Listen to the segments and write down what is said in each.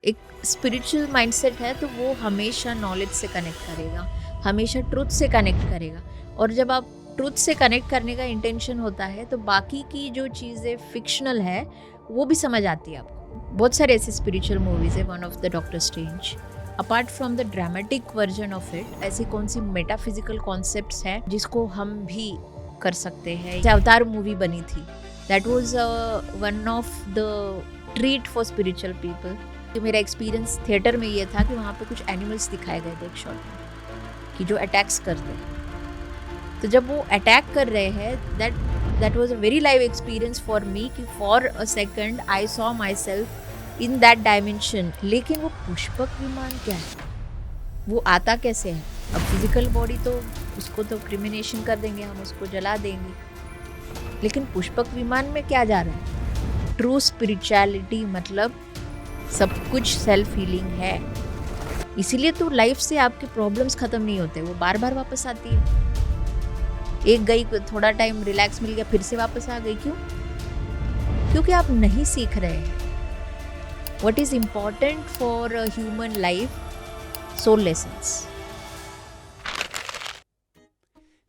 एक spiritual mindset है तो वो हमेशा नॉलेज से कनेक्ट करेगा, हमेशा ट्रुथ से कनेक्ट करेगा। और जब आप ट्रुथ से कनेक्ट करने का इंटेंशन होता है तो बाकी की जो चीज़ें फिक्शनल है वो भी समझ आती है आपको। बहुत सारे ऐसे स्पिरिचुअल मूवीज है, one of the doctor strange. Apart from the dramatic version of it, ऐसी कौन सी मेटाफिजिकल कॉन्सेप्ट्स हैं जिसको हम भी कर सकते हैं। अवतार मूवी बनी थी, that was one of the treat for spiritual people. कि मेरा एक्सपीरियंस थिएटर में ये था कि वहाँ पे कुछ एनिमल्स दिखाए गए थे एक शॉट में, कि जो अटैक्स करते हैं। तो जब वो अटैक कर रहे हैं, that was a very live experience for me, कि for a second I saw myself in that dimension. लेकिन वो पुष्पक विमान क्या है, वो आता कैसे है? अब फिजिकल बॉडी तो उसको तो क्रिमिनेशन कर देंगे, हम उसको जला देंगे, लेकिन पुष्पक विमान में क्या जा रहा है? ट्रू स्पिरिचुअलिटी मतलब सब कुछ सेल्फ हीलिंग है। इसीलिए तो लाइफ से आपके प्रॉब्लम्स खत्म नहीं होते, वो बार बार वापस आती है। एक गई, थोड़ा टाइम रिलैक्स मिल गया, फिर से वापस आ गई। क्यों? क्योंकि आप नहीं सीख रहे हैं what is important for human life, soul lessons.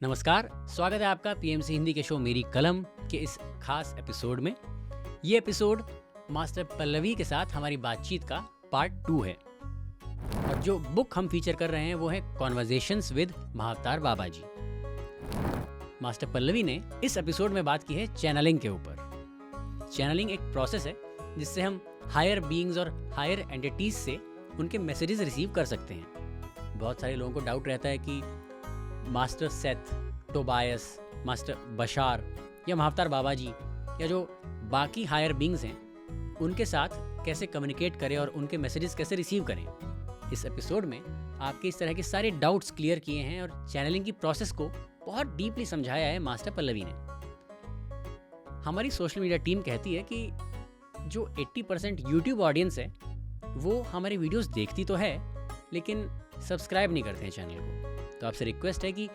नमस्कार, स्वागत है आपका पीएमसी हिंदी के शो मेरी कलम के इस खास एपिसोड में। ये एपिसोड मास्टर पल्लवी के साथ हमारी बातचीत का पार्ट 2 है। और जो बुक हम फीचर कर रहे हैं वो है conversations with Mahavatar Baba ji. Master Pallavi ने इस एपिसोड में बात की है चैनलिंग के ऊपर। चैनलिंग एक प्रोसेस है जिससे हम हायर बीइंग्स और हायर एंटिटीज से उनके मैसेजेस रिसीव कर सकते हैं। बहुत सारे लोगों को डाउट रहता है कि मास्टर सेथ, टोबायस, मास्टर बशार या महाअवतार बाबा जी या जो बाकी हायर बीइंग्स हैं उनके साथ कैसे कम्युनिकेट करें और उनके मैसेजेस कैसे रिसीव करें। इस एपिसोड में आपके इस तरह के सारे डाउट्स क्लियर किए हैं और चैनलिंग की प्रोसेस को बहुत डीपली समझाया है मास्टर पल्लवी ने। हमारी सोशल मीडिया टीम कहती है कि जो 80% यूट्यूब ऑडियंस है वो हमारे वीडियोस देखती तो है लेकिन सब्सक्राइब नहीं करते हैं चैनल को। तो आपसे रिक्वेस्ट है कि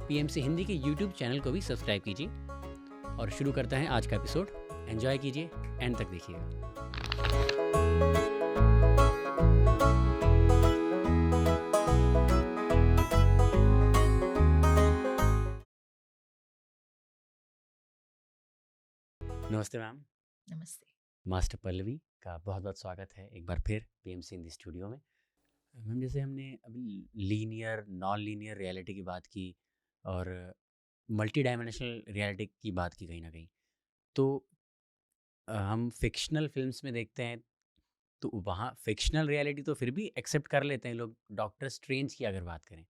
पीएमसी हिंदी के यूट्यूब चैनल को भी सब्सक्राइब कीजिए। और शुरू करते हैं आज का एपिसोड। एंजॉय कीजिए, एंड तक देखिएगा। नमस्ते मैम। नमस्ते। मास्टर पल्लवी का बहुत बहुत स्वागत है एक बार फिर पीएमसी हिंदी स्टूडियो में। मैम, जैसे हमने अभी लीनियर नॉन लीनियर रियलिटी की बात की और मल्टी डायमेंशनल रियलिटी की बात की कहीं ना कहीं, तो हम फिक्शनल फिल्म्स में देखते हैं तो वहाँ फिक्शनल रियलिटी तो फिर भी एक्सेप्ट कर लेते हैं लोग। डॉक्टर स्ट्रेंज की अगर बात करें,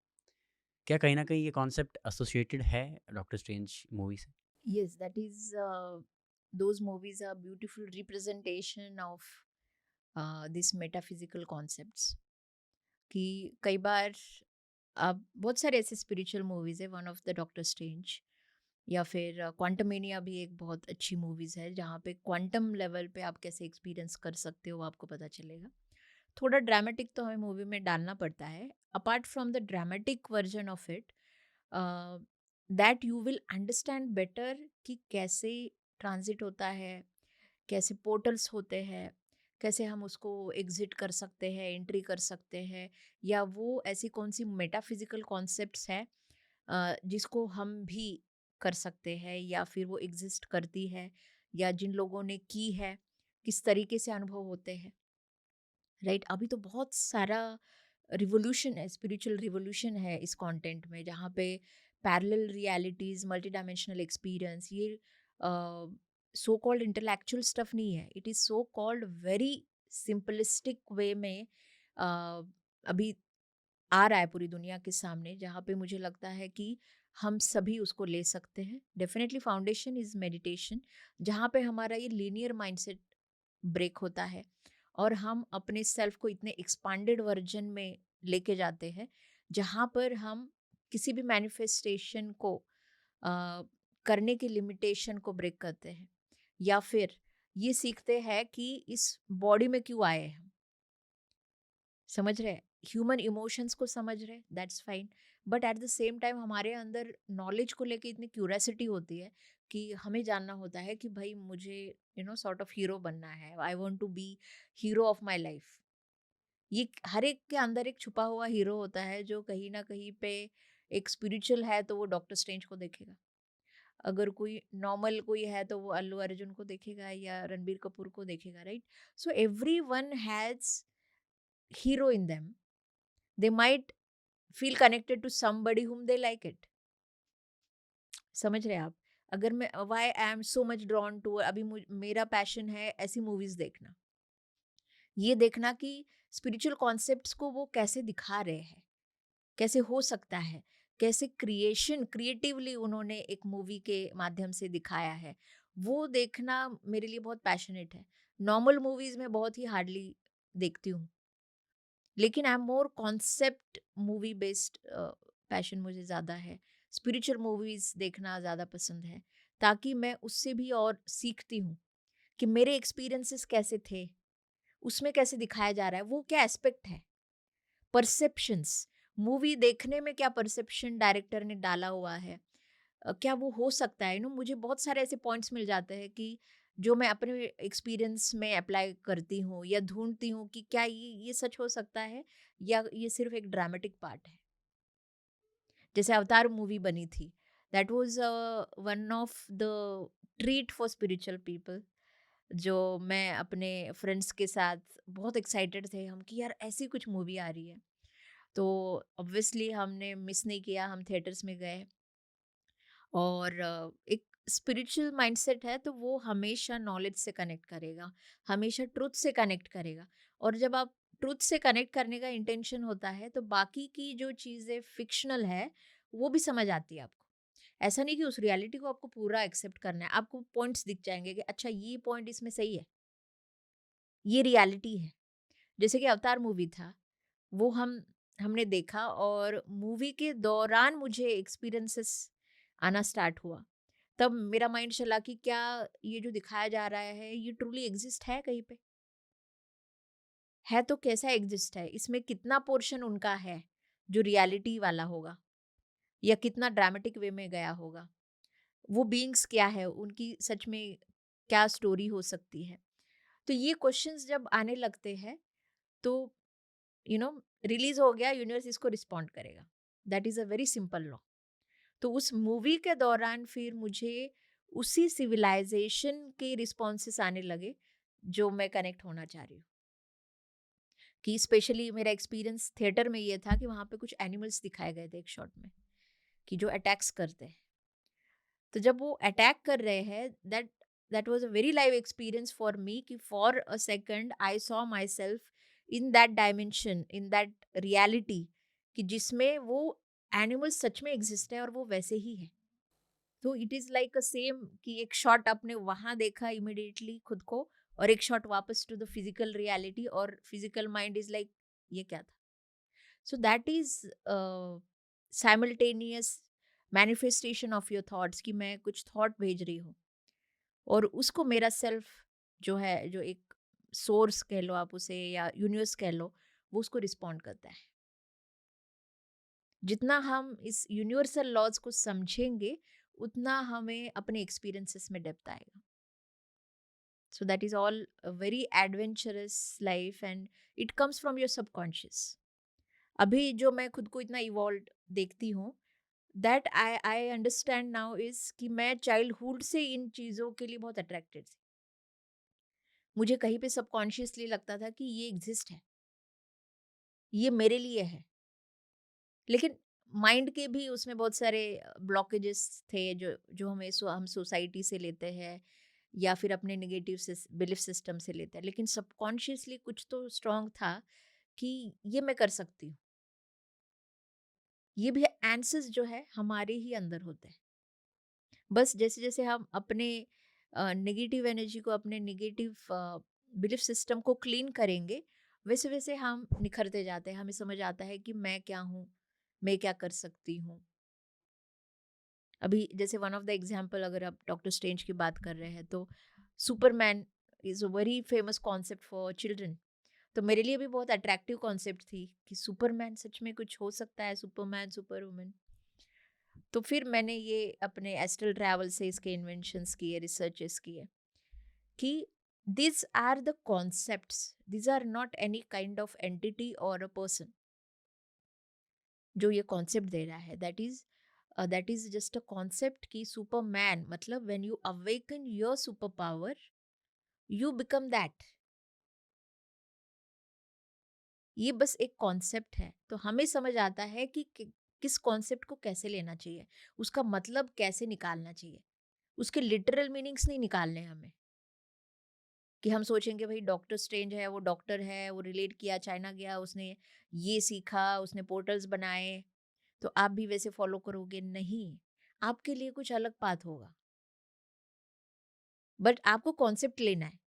क्या कहीं ना कहीं ये कॉन्सेप्ट एसोसिएटेड है डॉक्टर स्ट्रेंज मूवी से? Yes, that is, those movies are beautiful representation of this metaphysical concepts. कि कई बार आप बहुत सारे ऐसे स्पिरिचुअल मूवीज है, one of the doctor strange, या फिर क्वांटमेनिया भी एक बहुत अच्छी मूवीज है जहाँ पे क्वांटम लेवल पे आप कैसे एक्सपीरियंस कर सकते हो वो आपको पता चलेगा। थोड़ा ड्रामेटिक तो हमें मूवी में डालना पड़ता है। Apart from the dramatic version of it, that you will understand better कि कैसे ट्रांजिट होता है, कैसे पोर्टल्स होते हैं, कैसे हम उसको एग्जिट कर सकते हैं, एंट्री कर सकते हैं, या वो ऐसी कौन सी मेटाफिजिकल कॉन्सेप्ट्स हैं जिसको हम भी कर सकते हैं, या फिर वो एग्जिस्ट करती है, या जिन लोगों ने की है किस तरीके से अनुभव होते हैं। राइट, अभी तो बहुत सारा रिवोल्यूशन है, स्पिरिचुअल रिवोल्यूशन है इस कंटेंट में, जहाँ पे parallel realities, multi dimensional experience, ये सो कॉल्ड इंटेलेक्चुअल स्टफ नहीं है। It is so called very simplistic way में अभी आ रहा है पूरी दुनिया के सामने, जहाँ पे मुझे लगता है कि हम सभी उसको ले सकते हैं। डेफिनेटली फाउंडेशन इज मेडिटेशन, जहाँ पे हमारा ये लीनियर माइंडसेट ब्रेक होता है और हम अपने सेल्फ को इतने एक्सपांडेड वर्जन में लेके जाते हैं, जहाँ पर हम किसी भी मैनिफेस्टेशन को करने की लिमिटेशन को ब्रेक करते हैं, या फिर ये सीखते हैं कि इस बॉडी में क्यों आए हैं हम। समझ रहे, ह्यूमन इमोशंस को समझ रहे, that's fine. But at the same time हमारे अंदर नॉलेज को लेके इतनी क्यूरियोसिटी होती है कि हमें जानना होता है कि भाई मुझे सॉर्ट ऑफ हीरो बनना है, I want to be hero of my life. ये हर एक के अंदर एक छुपा हुआ हीरो होता है जो कहीं ना कहीं पे एक स्पिरिचुअल है तो वो डॉक्टर स्ट्रेंज को देखेगा। अगर कोई नॉर्मल कोई है तो वो अल्लू अर्जुन को देखेगा या रणबीर कपूर को देखेगा, right? So every one has hero in them. They might feel connected to somebody whom they like it। समझ रहे हैं आप? अगर मैं why I am so much drawn to, अभी मेरा पैशन है ऐसी मूवीज देखना, ये देखना कि स्पिरिचुअल कॉन्सेप्ट्स को वो कैसे दिखा रहे हैं, कैसे हो सकता है, कैसे क्रिएटिवली उन्होंने एक मूवी के माध्यम से दिखाया है, वो देखना मेरे लिए बहुत पैशनेट है। नॉर्मल मूवीज में बहुत ही हार्डली देखती हूँ, लेकिन I am more concept movie based passion मुझे ज़्यादा है। स्पिरिचुअल मूवीज देखना ज़्यादा पसंद है, ताकि मैं उससे भी और सीखती हूँ कि मेरे एक्सपीरियंसेस कैसे थे, उसमें कैसे दिखाया जा रहा है, वो क्या एस्पेक्ट है। परसेप्शंस, मूवी देखने में क्या परसेप्शन डायरेक्टर ने डाला हुआ है, क्या वो हो सकता है, मुझे बहुत सारे ऐसे पॉइंट्स मिल जाते हैं कि जो मैं अपने एक्सपीरियंस में अप्लाई करती हूँ या ढूंढती हूँ कि क्या ये सच हो सकता है या ये सिर्फ एक ड्रामेटिक पार्ट है। जैसे अवतार मूवी बनी थी, that was one of the treat for spiritual people, जो मैं अपने फ्रेंड्स के साथ बहुत एक्साइटेड थे हम कि यार ऐसी कुछ मूवी आ रही है। तो ऑब्वियसली हमने मिस नहीं किया, हम थिएटर्स में गए। और एक स्पिरिचुअल माइंडसेट है तो वो हमेशा नॉलेज से कनेक्ट करेगा, हमेशा ट्रुथ से कनेक्ट करेगा। और जब आप ट्रुथ से कनेक्ट करने का इंटेंशन होता है तो बाकी की जो चीज़ें फिक्शनल है वो भी समझ आती है आपको। ऐसा नहीं कि उस रियलिटी को आपको पूरा एक्सेप्ट करना है, आपको पॉइंट्स दिख जाएंगे कि अच्छा ये पॉइंट इसमें सही है, ये रियलिटी है। जैसे कि अवतार मूवी था, वो हमने देखा और मूवी के दौरान मुझे एक्सपीरियंसेस आना स्टार्ट हुआ। तब मेरा माइंड चला कि क्या ये जो दिखाया जा रहा है ये ट्रूली एग्जिस्ट है कहीं पे? है तो कैसा एग्जिस्ट है? इसमें कितना पोर्शन उनका है जो रियलिटी वाला होगा या कितना ड्रामेटिक वे में गया होगा? वो बीइंग्स क्या है? उनकी सच में क्या स्टोरी हो सकती है? तो ये क्वेश्चंस जब आने लगते हैं तो यू नो रिलीज हो गया, यूनिवर्स इसको रिस्पॉन्ड करेगा। That is a very simple law. तो उस मूवी के दौरान फिर मुझे उसी सिविलाइजेशन के रिस्पॉन्सेस आने लगे जो मैं कनेक्ट होना चाह रही हूँ। कि स्पेशली मेरा एक्सपीरियंस थिएटर में ये था कि वहाँ पे कुछ एनिमल्स दिखाए गए थे एक शॉट में, कि जो अटैक्स करते हैं। तो जब वो अटैक कर रहे हैं, that that was a very live experience for me, कि for a second I saw myself in that dimension, in that reality, कि जिसमें वो एनिमल सच में एग्जिस्ट है और वो वैसे ही है। तो it is like a same कि एक शॉट आपने वहां देखा इमिडिएटली खुद को, और एक शॉट वापस टू द फिजिकल रियलिटी, और फिजिकल माइंड इज लाइक ये क्या था। सो that is simultaneous manifestation of your thoughts, कि मैं कुछ थॉट भेज रही हूँ और उसको मेरा सेल्फ जो है, जो एक सोर्स कह लो आप उसे या यूनिवर्स कह लो, वो उसको रिस्पॉन्ड करता है। जितना हम इस यूनिवर्सल लॉज को समझेंगे उतना हमें अपने एक्सपीरियंसेस में डेप्थ आएगा। सो that is all very adventurous life and it comes from your subconscious. अभी जो मैं खुद को इतना इवॉल्व देखती हूँ, that I I understand now is कि मैं चाइल्डहुड से इन चीज़ों के लिए बहुत अट्रैक्टेड थी। मुझे कहीं पे सबकॉन्शियसली लगता था कि ये एग्जिस्ट है, ये मेरे लिए है। लेकिन माइंड के भी उसमें बहुत सारे ब्लॉकेजेस थे जो जो हम सोसाइटी से लेते हैं या फिर अपने नेगेटिव बिलीफ सिस्टम से लेते हैं, लेकिन सबकॉन्शियसली कुछ तो स्ट्रांग था कि ये मैं कर सकती हूँ। ये भी आंसर्स जो है हमारे ही अंदर होते हैं। बस जैसे जैसे हम अपने नेगेटिव एनर्जी को, अपने नेगेटिव बिलीफ सिस्टम को क्लीन करेंगे, वैसे वैसे हम निखरते जाते हैं। हमें समझ आता है कि मैं क्या हूँ, मैं क्या कर सकती हूँ। अभी जैसे वन ऑफ द एग्जाम्पल, अगर आप डॉक्टर स्ट्रेंज की बात कर रहे हैं, तो Superman is a very famous concept for children. तो मेरे लिए भी बहुत अट्रैक्टिव कॉन्सेप्ट थी कि सुपरमैन सच में कुछ हो सकता है, सुपरमैन सुपर वुमन। तो फिर मैंने ये अपने एस्ट्रल ट्रैवल से इसके इन्वेंशंस किए, रिसर्चेस किए कि these are the concepts. These are not any kind of entity or a person जो ये कॉन्सेप्ट दे रहा है. That is just a concept कि सुपरमैन मतलब when you awaken your super power you become that. ये बस एक कॉन्सेप्ट है. तो हमें समझ आता है कि किस कॉन्सेप्ट को कैसे लेना चाहिए, उसका मतलब कैसे निकालना चाहिए. उसके लिटरल मीनिंग्स नहीं निकालने हैं हमें कि हम सोचेंगे भाई डॉक्टर स्ट्रेंज है, वो डॉक्टर है, वो रिलेट किया, चाइना गया, उसने ये सीखा, उसने पोर्टल्स बनाए, तो आप भी वैसे फॉलो करोगे. नहीं, आपके लिए कुछ अलग पाथ होगा. बट आपको कॉन्सेप्ट लेना है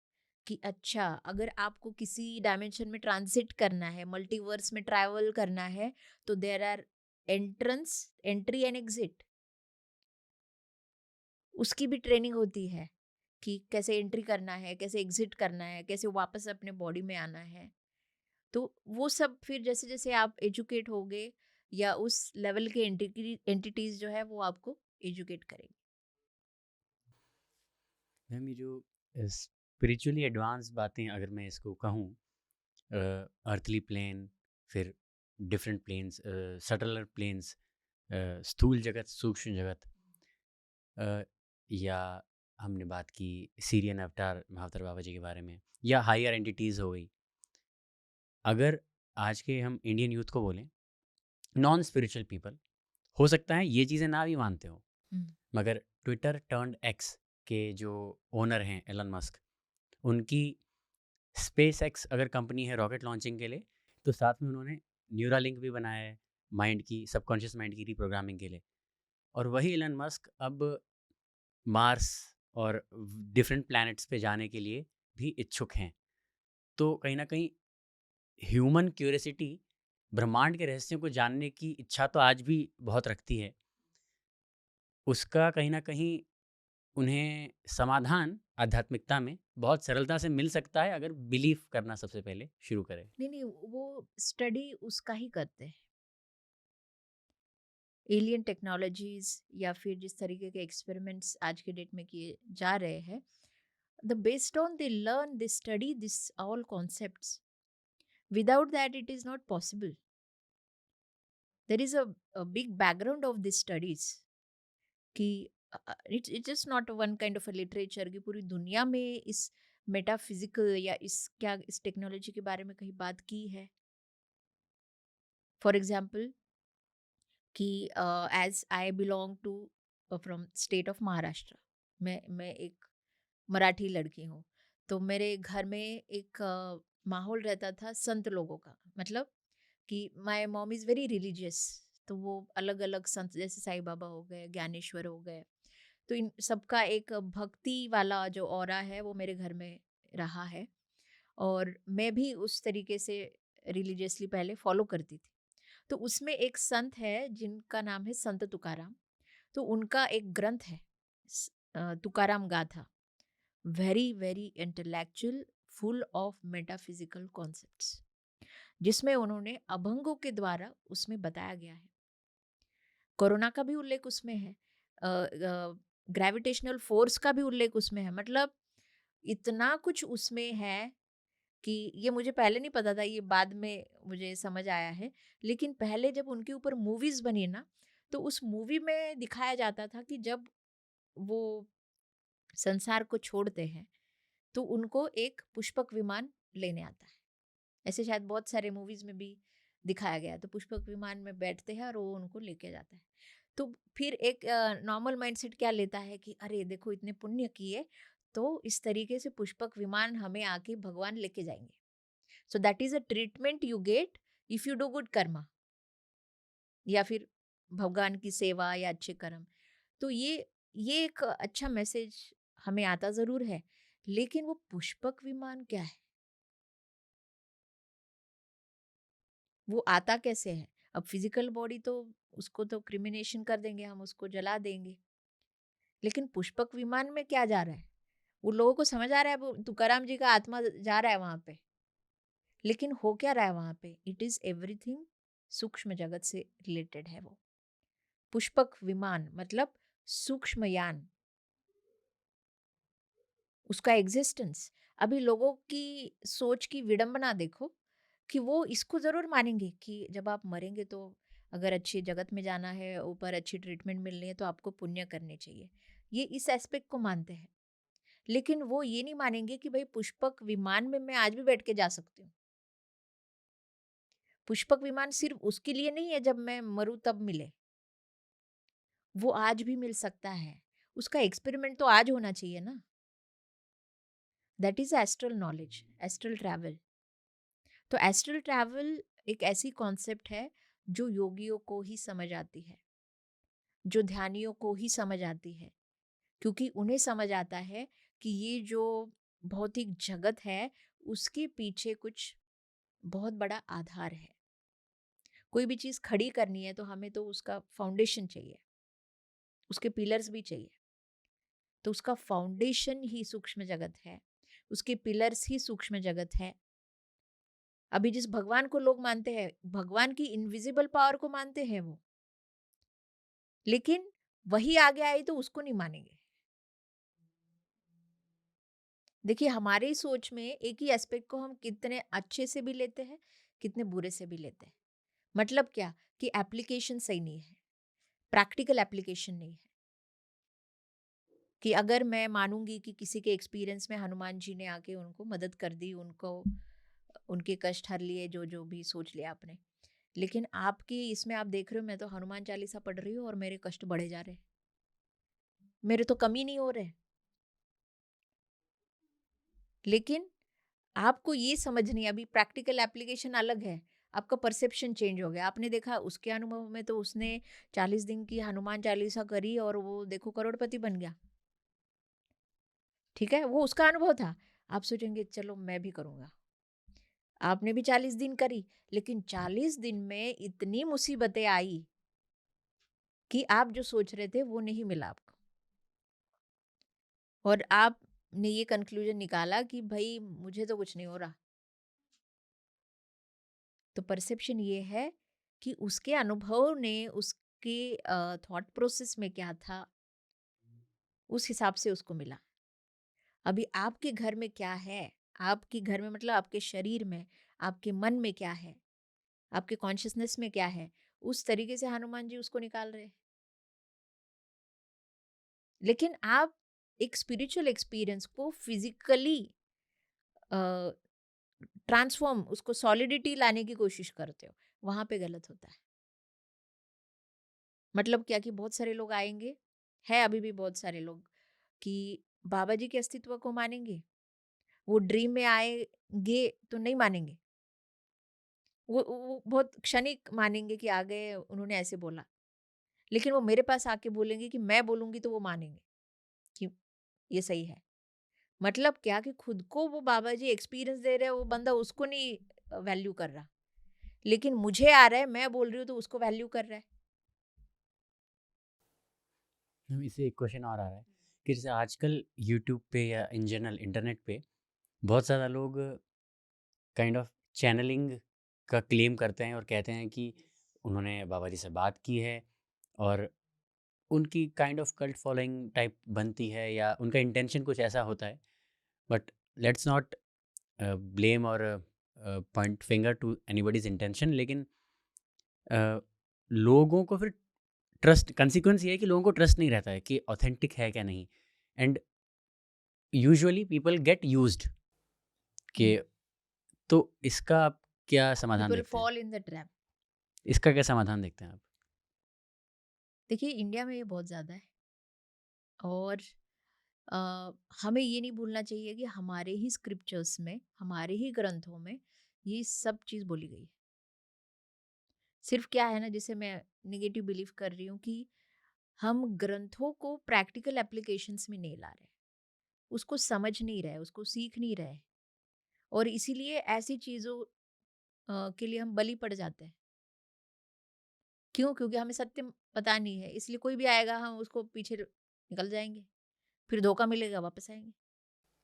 कि अच्छा, अगर आपको किसी डायमेंशन में ट्रांजिट करना है, मल्टीवर्स में ट्रैवल करना है, तो there are entrance, entry and exit. उसकी भी ट्रेनिंग होती है कि कैसे एंट्री करना है, कैसे एग्जिट करना है, कैसे वापस अपने बॉडी में आना है. तो वो सब फिर जैसे जैसे आप एजुकेट होगे या उस लेवल के एंटिटीज जो है वो आपको एजुकेट करेंगे. मैम ये जो स्पिरिचुअली एडवांस बातें अगर मैं इसको कहूँ, अर्थली प्लेन, फिर डिफरेंट प्लेन्स, सटलर प्लेन्स, स्थूल जगत, सूक्ष्म जगत, या हमने बात की सीरियन अवतार महावतार बाबा जी के बारे में, या हायर एंटिटीज़ हो गई. अगर आज के हम इंडियन यूथ को बोलें, नॉन स्पिरिचुअल पीपल, हो सकता है ये चीज़ें ना भी मानते हो, मगर ट्विटर टर्न्ड एक्स के जो ओनर हैं एलन मस्क, उनकी स्पेस एक्स अगर कंपनी है रॉकेट लॉन्चिंग के लिए, तो साथ में उन्होंने न्यूरालिंक भी बनाया है माइंड की, सबकॉन्शियस माइंड की रिप्रोग्रामिंग के लिए. और वही एलन मस्क अब मार्स और डिफरेंट प्लैनेट्स पे जाने के लिए भी इच्छुक हैं. तो कहीं ना कहीं ह्यूमन क्यूरियोसिटी ब्रह्मांड के रहस्यों को जानने की इच्छा तो आज भी बहुत रखती है. उसका कहीं ना कहीं उन्हें समाधान आध्यात्मिकता में बहुत सरलता से मिल सकता है, अगर बिलीव करना सबसे पहले शुरू करें. नहीं नहीं, वो स्टडी उसका ही करते हैं. एलियन टेक्नोलॉजीज या फिर जिस तरीके के एक्सपेरिमेंट्स आज के डेट में किए जा रहे हैं, the based on they learn, they study this all concepts. Without that it is not possible. There is a big background of this studies कि it's just not one kind of a literature कि पूरी दुनिया में इस metaphysical या इस technology के बारे में कहीं बात की है. फॉर एग्जाम्पल कि as I belong to from state of Maharashtra, मैं एक मराठी लड़की हूँ, तो मेरे घर में एक माहौल रहता था संत लोगों का. मतलब कि my mom is very religious, तो वो अलग अलग संत जैसे साईं बाबा हो गए, ज्ञानेश्वर हो गए, तो इन सबका एक भक्ति वाला जो ऑरा है वो मेरे घर में रहा है. और मैं भी उस तरीके से रिलीजियसली पहले फॉलो करती थी. तो उसमें एक संत है जिनका नाम है संत तुकाराम. तो उनका एक ग्रंथ है तुकाराम गाथा, very very intellectual, full of metaphysical concepts, जिसमें उन्होंने अभंगों के द्वारा उसमें बताया गया है. कोरोना का भी उल्लेख उसमें है, ग्रेविटेशनल फोर्स का भी उल्लेख उसमें है. मतलब इतना कुछ उसमें है कि ये मुझे पहले नहीं पता था, ये बाद में मुझे समझ आया है. लेकिन पहले जब उनके ऊपर मूवीज बनी ना, तो उस मूवी में दिखाया जाता था कि जब वो संसार को छोड़ते हैं तो उनको एक पुष्पक विमान लेने आता है. ऐसे शायद बहुत सारे मूवीज में भी दिखाया गया है. तो पुष्पक विमान में बैठते हैं और वो उनको लेके जाता है. तो फिर एक नॉर्मल माइंडसेट क्या लेता है कि अरे देखो इतने पुण्य किए, तो इस तरीके से पुष्पक विमान हमें आके भगवान लेके जाएंगे. सो that is a treatment you get if you do good Karma, या फिर भगवान की सेवा या अच्छे कर्म. तो ये एक अच्छा मैसेज हमें आता जरूर है. लेकिन वो पुष्पक विमान क्या है, वो आता कैसे है? अब फिजिकल बॉडी तो उसको तो क्रिमिनेशन कर देंगे, हम उसको जला देंगे. लेकिन पुष्पक विमान में क्या जा रहा है? वो लोगों को समझ आ रहा है वो तुकाराम जी का आत्मा जा रहा है वहां पे. लेकिन हो क्या रहा है वहां पे? इट इज एवरीथिंग सूक्ष्म जगत से रिलेटेड है वो. पुष्पक विमान मतलब सूक्ष्म यान, उसका एग्जिस्टेंस. अभी लोगों की सोच की विडंबना देखो कि वो इसको ज़रूर मानेंगे कि जब आप मरेंगे तो अगर अच्छी जगत में जाना है, ऊपर अच्छी ट्रीटमेंट मिलनी है तो आपको पुण्य करने चाहिए। ये इस एस्पेक्ट को मानते हैं। लेकिन वो ये नहीं मानेंगे कि भई पुष्पक विमान में मैं आज भी बैठ के जा सकती हूँ। पुष्पक विमान सिर्फ़ उसके लिए नहीं है जब मैं मरूँ तब मिले। वो आज भी मिल सकता है। उसका एक्सपेरिमेंट तो आज होना चाहिए ना। That is astral knowledge, astral travel. तो एस्ट्रल ट्रैवल एक ऐसी कॉन्सेप्ट है जो योगियों को ही समझ आती है, जो ध्यानियों को ही समझ आती है, क्योंकि उन्हें समझ आता है कि ये जो भौतिक जगत है उसके पीछे कुछ बहुत बड़ा आधार है। कोई भी चीज़ खड़ी करनी है तो हमें तो उसका फाउंडेशन चाहिए, उसके पिलर्स भी चाहिए। तो उसका फाउंडेशन ही सूक्ष्म जगत है, उसके पिलर्स ही सूक्ष्म जगत है। अभी जिस भगवान को लोग मानते हैं, भगवान की इनविजिबल पावर को मानते हैं वो, लेकिन वही आगे आई तो उसको नहीं मानेंगे। देखिए हमारी सोच में एक ही एस्पेक्ट को हम कितने अच्छे से भी लेते हैं, कितने बुरे से भी लेते हैं। मतलब क्या कि एप्लीकेशन सही नहीं है, प्रैक्टिकल एप्लीकेशन नहीं है। कि अगर मैं मानूंगी कि किसी के एक्सपीरियंस में हनुमान जी ने आके उनको मदद कर दी, उनको उनके कष्ट हर लिए, जो जो भी सोच लिया आपने, लेकिन आपकी इसमें आप देख रहे हो मैं तो हनुमान चालीसा पढ़ रही हूँ और मेरे कष्ट बढ़े जा रहे हैं, मेरे तो कमी नहीं हो रहे। लेकिन आपको ये समझ नहीं, अभी प्रैक्टिकल एप्लीकेशन अलग है, आपका परसेप्शन चेंज हो गया। आपने देखा उसके अनुभव में तो उसने 40 दिन की हनुमान चालीसा करी और वो देखो करोड़पति बन गया। ठीक है, वो उसका अनुभव था। आप सोचेंगे चलो मैं भी करूंगा। आपने भी 40 दिन करी, लेकिन 40 दिन में इतनी मुसीबतें आई कि आप जो सोच रहे थे वो नहीं मिला आपको, और आपने ये कंक्लूजन निकाला कि भाई मुझे तो कुछ नहीं हो रहा। तो परसेप्शन ये है कि उसके अनुभव ने उसके थॉट प्रोसेस में क्या था, उस हिसाब से उसको मिला। अभी आपके घर में क्या है, आपके घर में मतलब आपके शरीर में, आपके मन में क्या है, आपके कॉन्शियसनेस में क्या है, उस तरीके से हनुमान जी उसको निकाल रहे हैं। लेकिन आप एक स्पिरिचुअल एक्सपीरियंस को फिजिकली ट्रांसफॉर्म, उसको सॉलिडिटी लाने की कोशिश करते हो, वहां पे गलत होता है। मतलब क्या कि बहुत सारे लोग आएंगे, है अभी भी बहुत सारे लोग कि बाबा जी के अस्तित्व को मानेंगे, वो ड्रीम में आएंगे तो नहीं मानेंगे, वो बहुत क्षणिक मानेंगे कि आ गए उन्होंने ऐसे बोला, लेकिन वो मेरे पास आके बोलेंगे कि मैं बोलूंगी तो वो मानेंगे कि ये सही है। मतलब क्या कि खुद को वो बाबा जी एक्सपीरियंस दे रहे हैं, वो बंदा उसको नहीं वैल्यू कर रहा, लेकिन मुझे आ रहा है, मैं बोल रही हूँ तो उसको वैल्यू कर रहा है। इससे एक क्वेश्चन और आ रहा है कि जैसे आजकल यूट्यूब पे या इन जनरल इंटरनेट पे बहुत ज़्यादा लोग काइंड ऑफ चैनलिंग का क्लेम करते हैं और कहते हैं कि उन्होंने बाबा जी से बात की है और उनकी kind of cult following type बनती है या उनका इंटेंशन कुछ ऐसा होता है। बट लेट्स नॉट ब्लेम और point finger to anybody's intention, लेकिन अ, लोगों को फिर ट्रस्ट कंसिक्वेंस ये है कि लोगों को ट्रस्ट नहीं रहता है कि ऑथेंटिक है क्या नहीं। And usually people get used के। तो इसका आप क्या समाधान पीपल देखते हैं? Fall in the trap. इसका क्या समाधान देखते हैं आप? देखिए इंडिया में ये बहुत ज़्यादा है, और अ, हमें ये नहीं भूलना चाहिए कि हमारे ही स्क्रिप्चर्स में, हमारे ही ग्रंथों में ये सब चीज़ बोली गई है। सिर्फ क्या है ना, जैसे मैं निगेटिव बिलीव कर रही हूँ कि हम ग्रंथों को प्रैक्टिकल एप्लीकेशंस में नहीं ला रहे, उसको समझ नहीं रहे, उसको सीख नहीं रहे, और इसीलिए ऐसी चीज़ों के लिए हम बलि पड़ जाते हैं। क्यों? क्योंकि हमें सत्य पता नहीं है, इसलिए कोई भी आएगा हम उसको पीछे निकल जाएंगे, फिर धोखा मिलेगा वापस आएंगे।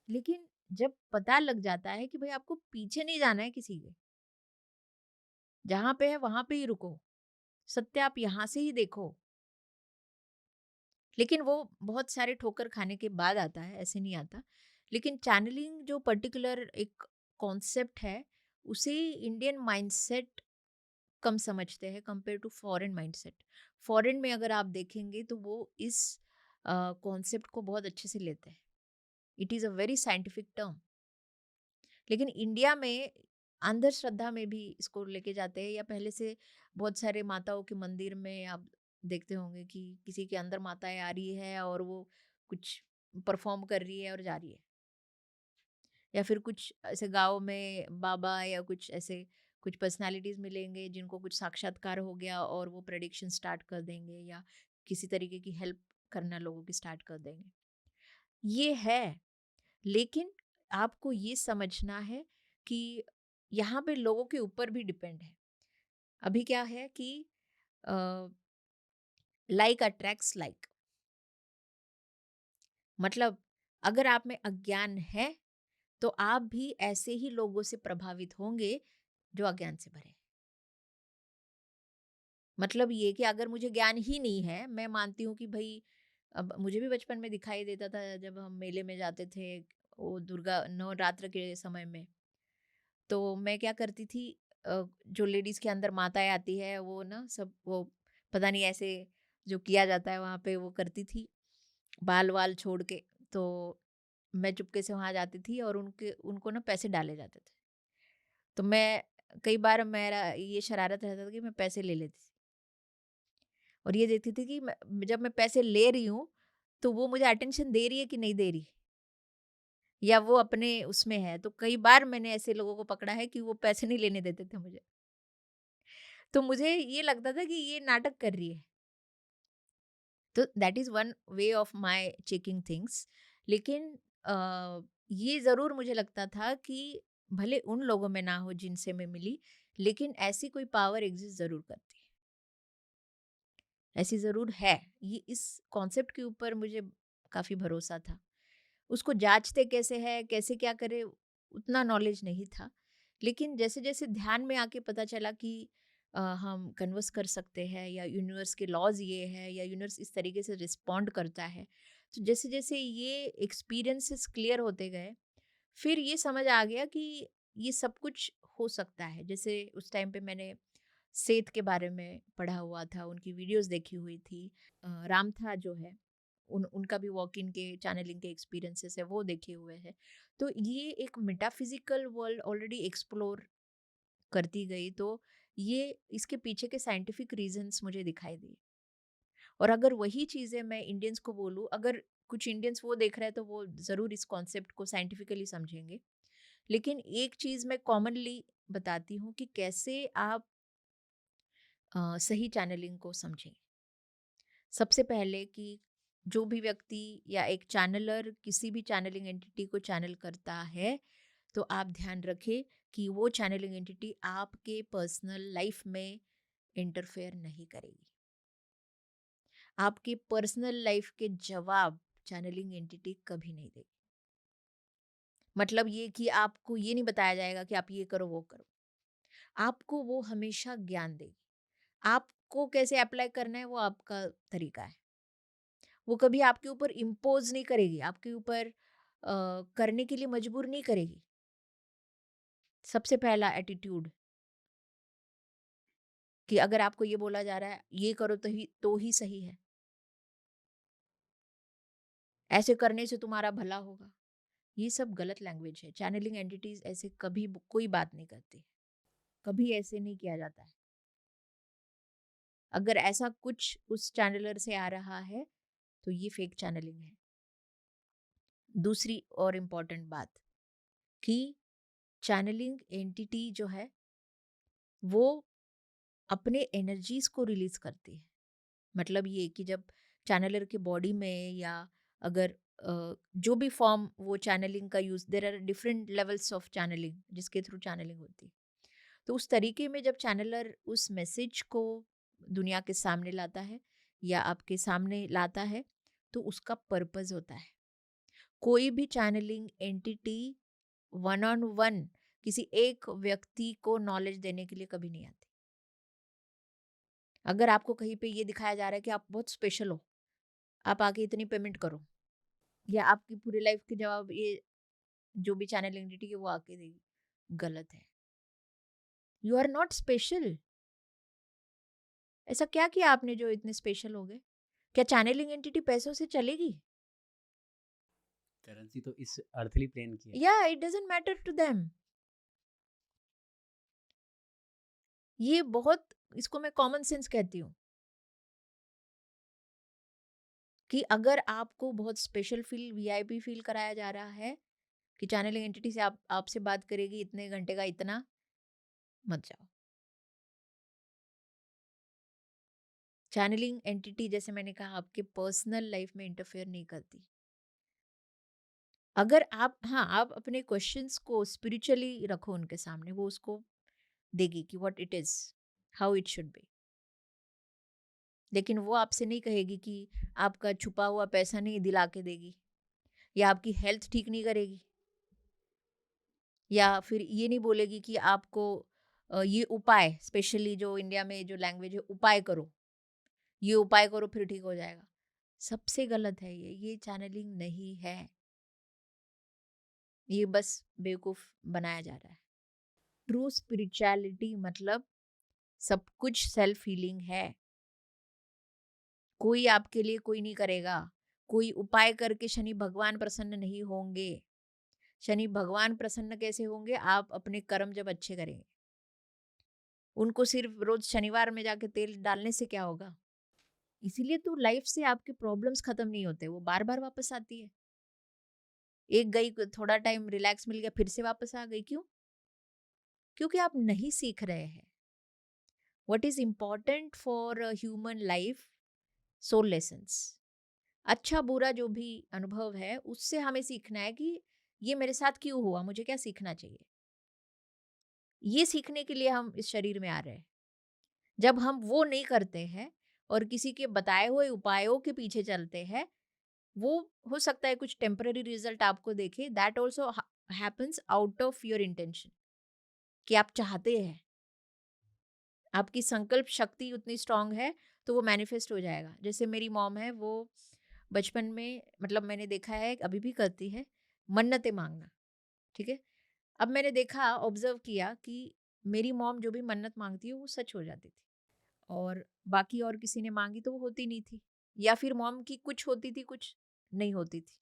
लेकिन जब पता लग जाता है कि भाई आपको पीछे नहीं जाना है किसी के, जहाँ पे है वहां पे ही रुको, सत्य आप यहाँ से ही देखो। लेकिन वो बहुत सारे ठोकर खाने के बाद आता है, ऐसे नहीं आता। लेकिन चैनलिंग जो पर्टिकुलर एक कॉन्सेप्ट है, उसे इंडियन माइंडसेट कम समझते हैं compare to foreign mindset. Foreign में अगर आप देखेंगे तो वो इस कॉन्सेप्ट को बहुत अच्छे से लेते हैं। It is a very scientific term. लेकिन इंडिया में अंधश्रद्धा में भी इसको लेके जाते हैं, या पहले से बहुत सारे माताओं के मंदिर में आप देखते होंगे कि किसी के अंदर माताएं आ रही है और वो कुछ परफॉर्म कर रही है और जा रही है। या फिर कुछ ऐसे गाँव में बाबा या कुछ ऐसे कुछ पर्सनालिटीज मिलेंगे जिनको कुछ साक्षात्कार हो गया और वो प्रेडिक्शन स्टार्ट कर देंगे, या किसी तरीके की हेल्प करना लोगों की स्टार्ट कर देंगे। ये है, लेकिन आपको ये समझना है कि यहाँ पे लोगों के ऊपर भी डिपेंड है। अभी क्या है कि लाइक अट्रैक्ट्स लाइक। मतलब अगर आप में अज्ञान है तो आप भी ऐसे ही लोगों से प्रभावित होंगे जो अज्ञान से भरे हैं। मतलब ये कि अगर मुझे ज्ञान ही नहीं है, मैं मानती हूँ कि भाई, अब मुझे भी बचपन में दिखाई देता था जब हम मेले में जाते थे, वो दुर्गा नवरात्र के समय में। तो मैं क्या करती थी, जो लेडीज के अंदर माताएं आती है वो ना सब वो पता नहीं ऐसे जो किया जाता है वहां पे वो करती थी, बाल वाल छोड़ के। तो मैं चुपके से वहां जाती थी और उनके उनको ना पैसे डाले जाते थे। तो मैं कई बार मेरा ये शरारत रहता था कि मैं पैसे ले लेती थी और ये देखती थी कि जब मैं पैसे ले रही हूँ तो वो मुझे अटेंशन दे रही है कि नहीं दे रही, या वो अपने उसमें है। तो कई बार मैंने ऐसे लोगों को पकड़ा है कि वो पैसे नहीं लेने देते थे मुझे। तो मुझे ये लगता था कि ये नाटक कर रही है। तो that is one way of my checking things. लेकिन ये ज़रूर मुझे लगता था कि भले उन लोगों में ना हो जिनसे मैं मिली, लेकिन ऐसी कोई पावर एग्जिस्ट ज़रूर करती है, ऐसी ज़रूर है। ये इस कॉन्सेप्ट के ऊपर मुझे काफ़ी भरोसा था। उसको जाँचते कैसे है, कैसे क्या करें, उतना नॉलेज नहीं था। लेकिन जैसे-जैसे ध्यान में आके पता चला कि हम कन्वर्स कर सकते हैं, या यूनिवर्स के लॉज़ ये है, या यूनिवर्स इस तरीके से रिस्पॉन्ड करता है। तो जैसे-जैसे ये एक्सपीरियंसेस क्लियर होते गए, फिर ये समझ आ गया कि ये सब कुछ हो सकता है। जैसे उस टाइम पे मैंने सेत के बारे में पढ़ा हुआ था, उनकी वीडियोज़ देखी हुई थी। रामथा जो है, उनका भी वॉक इन के चैनलिंग के एक्सपीरियंसेस है वो देखे हुए हैं। तो ये एक मेटाफिजिकल वर्ल्ड ऑलरेडी एक्सप्लोर करती गई, तो ये इसके पीछे के साइंटिफिक रीजंस मुझे दिखाई दिए। और अगर वही चीज़ें मैं इंडियंस को बोलूँ, अगर कुछ इंडियंस वो देख रहे हैं तो वो ज़रूर इस कॉन्सेप्ट को साइंटिफिकली समझेंगे। लेकिन एक चीज़ मैं कॉमनली बताती हूँ कि कैसे आप सही चैनलिंग को समझें। सबसे पहले कि जो भी व्यक्ति या एक चैनलर किसी भी चैनलिंग एंटिटी को चैनल करता है, तो आप ध्यान रखें कि वो चैनलिंग एंटिटी आपके पर्सनल लाइफ में इंटरफेयर नहीं करेगी। आपके पर्सनल लाइफ के जवाब चैनलिंग एंटिटी कभी नहीं देगी। मतलब ये कि आपको ये नहीं बताया जाएगा कि आप ये करो वो करो। आपको वो हमेशा ज्ञान देगी। आपको कैसे अप्लाई करना है वो आपका तरीका है। वो कभी आपके ऊपर इम्पोज नहीं करेगी, आपके ऊपर करने के लिए मजबूर नहीं करेगी। सबसे पहला एटीट्यूड कि अगर आपको ये बोला जा रहा है ये करो तो ही सही है, ऐसे करने से तुम्हारा भला होगा, ये सब गलत लैंग्वेज है। चैनलिंग एंटिटीज ऐसे कभी कोई बात नहीं करती, कभी ऐसे नहीं किया जाता है। अगर ऐसा कुछ उस चैनलर से आ रहा है तो ये फेक चैनलिंग है। दूसरी और इम्पोर्टेंट बात कि चैनलिंग एंटिटी जो है वो अपने एनर्जीज को रिलीज करती है। मतलब ये कि जब चैनलर के बॉडी में, या अगर जो भी फॉर्म वो चैनलिंग का use, there are different levels of channelling जिसके थ्रू चैनलिंग होती है। तो उस तरीके में जब चैनलर उस मैसेज को दुनिया के सामने लाता है या आपके सामने लाता है, तो उसका पर्पस होता है। कोई भी channelling entity one on one किसी एक व्यक्ति को नॉलेज देने के लिए कभी नहीं आती। अगर आपको कहीं पे ये दिखाया जा रहा है कि आप बहुत स्पेशल हो, आप आके इतनी पेमेंट करो, या आपकी पूरी लाइफ के जवाब ये जो भी चैनल एंटिटी है वो आके देगी, गलत है। You are not special. ऐसा क्या किया आपने जो इतने स्पेशल हो गए? क्या चैनलिंग एंटिटी पैसों से चलेगी? करेंसी तो इस अर्थली प्लेन की है। या it doesn't matter to them. ये बहुत, इसको मैं कॉमन सेंस कहती हूँ कि अगर आपको बहुत स्पेशल फील, वीआईपी फील कराया जा रहा है कि चैनलिंग एंटिटी से आप आपसे बात करेगी इतने घंटे का इतना, मत जाओ। चैनलिंग एंटिटी, जैसे मैंने कहा, आपके पर्सनल लाइफ में इंटरफेयर नहीं करती। अगर आप, हाँ, आप अपने क्वेश्चंस को स्पिरिचुअली रखो उनके सामने, वो उसको देगी कि what it is, how it should be. लेकिन वो आपसे नहीं कहेगी कि आपका छुपा हुआ पैसा नहीं दिला के देगी, या आपकी हेल्थ ठीक नहीं करेगी, या फिर ये नहीं बोलेगी कि आपको ये उपाय, स्पेशली जो इंडिया में जो लैंग्वेज है, उपाय करो, ये उपाय करो फिर ठीक हो जाएगा। सबसे गलत है ये चैनलिंग नहीं है। ये बस बेवकूफ बनाया जा रहा है। ट्रू स्पिरिचुअलिटी मतलब सब कुछ सेल्फ हीलिंग है। कोई आपके लिए कोई नहीं करेगा। कोई उपाय करके शनि भगवान प्रसन्न नहीं होंगे। शनि भगवान प्रसन्न कैसे होंगे? आप अपने कर्म जब अच्छे करेंगे। उनको सिर्फ रोज शनिवार में जाके तेल डालने से क्या होगा? इसीलिए तो लाइफ से आपके प्रॉब्लम्स खत्म नहीं होते, वो बार बार वापस आती है। एक गई, थोड़ा टाइम रिलैक्स मिल गया, फिर से वापस आ गई। क्यों? क्योंकि आप नहीं सीख रहे हैं। What is important for human life? Soul lessons. अच्छा बुरा जो भी अनुभव है, उससे हमें सीखना है कि ये मेरे साथ क्यों हुआ, मुझे क्या सीखना चाहिए। ये सीखने के लिए हम इस शरीर में आ रहे हैं। जब हम वो नहीं करते हैं और किसी के बताए हुए उपायों के पीछे चलते हैं, वो हो सकता है कुछ टेम्पररी रिजल्ट आपको देखे। That also happens out of your intention, कि आप चाहते हैं, आपकी संकल्प शक्ति उतनी स्ट्रांग है तो वो मैनिफेस्ट हो जाएगा। जैसे मेरी मॉम है, वो बचपन में, मतलब मैंने देखा है, अभी भी करती है, मन्नतें मांगना। ठीक है। अब मैंने देखा, ऑब्जर्व किया कि मेरी मॉम जो भी मन्नत मांगती है वो सच हो जाती थी, और बाकी और किसी ने मांगी तो वो होती नहीं थी, या फिर मॉम की कुछ होती थी, कुछ नहीं होती थी।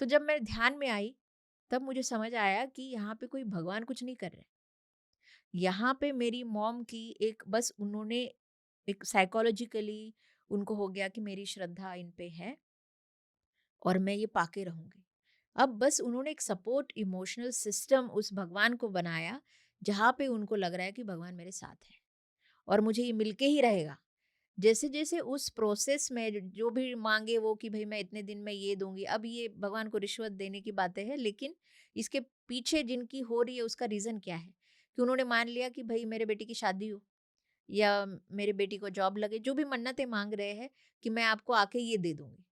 तो जब मैं ध्यान में आई, तब मुझे समझ आया कि यहाँ पे कोई भगवान कुछ नहीं कर रहे। यहाँ पे मेरी मॉम की एक, बस उन्होंने एक साइकोलॉजिकली उनको हो गया कि मेरी श्रद्धा इन पे है और मैं ये पाके रहूंगी। अब बस उन्होंने एक सपोर्ट इमोशनल सिस्टम उस भगवान को बनाया, जहाँ पे उनको लग रहा है कि भगवान मेरे साथ है और मुझे ये मिलके ही रहेगा। जैसे जैसे उस प्रोसेस में जो भी मांगे वो, कि भाई मैं इतने दिन में ये दूंगी, अब ये भगवान को रिश्वत देने की बातें हैं, लेकिन इसके पीछे जिनकी हो रही है उसका रीजन क्या है? कि उन्होंने मान लिया कि भाई मेरे बेटी की शादी हो, या मेरे बेटी को जॉब लगे, जो भी मन्नतें मांग रहे हैं कि मैं आपको आके ये दे दूंगी।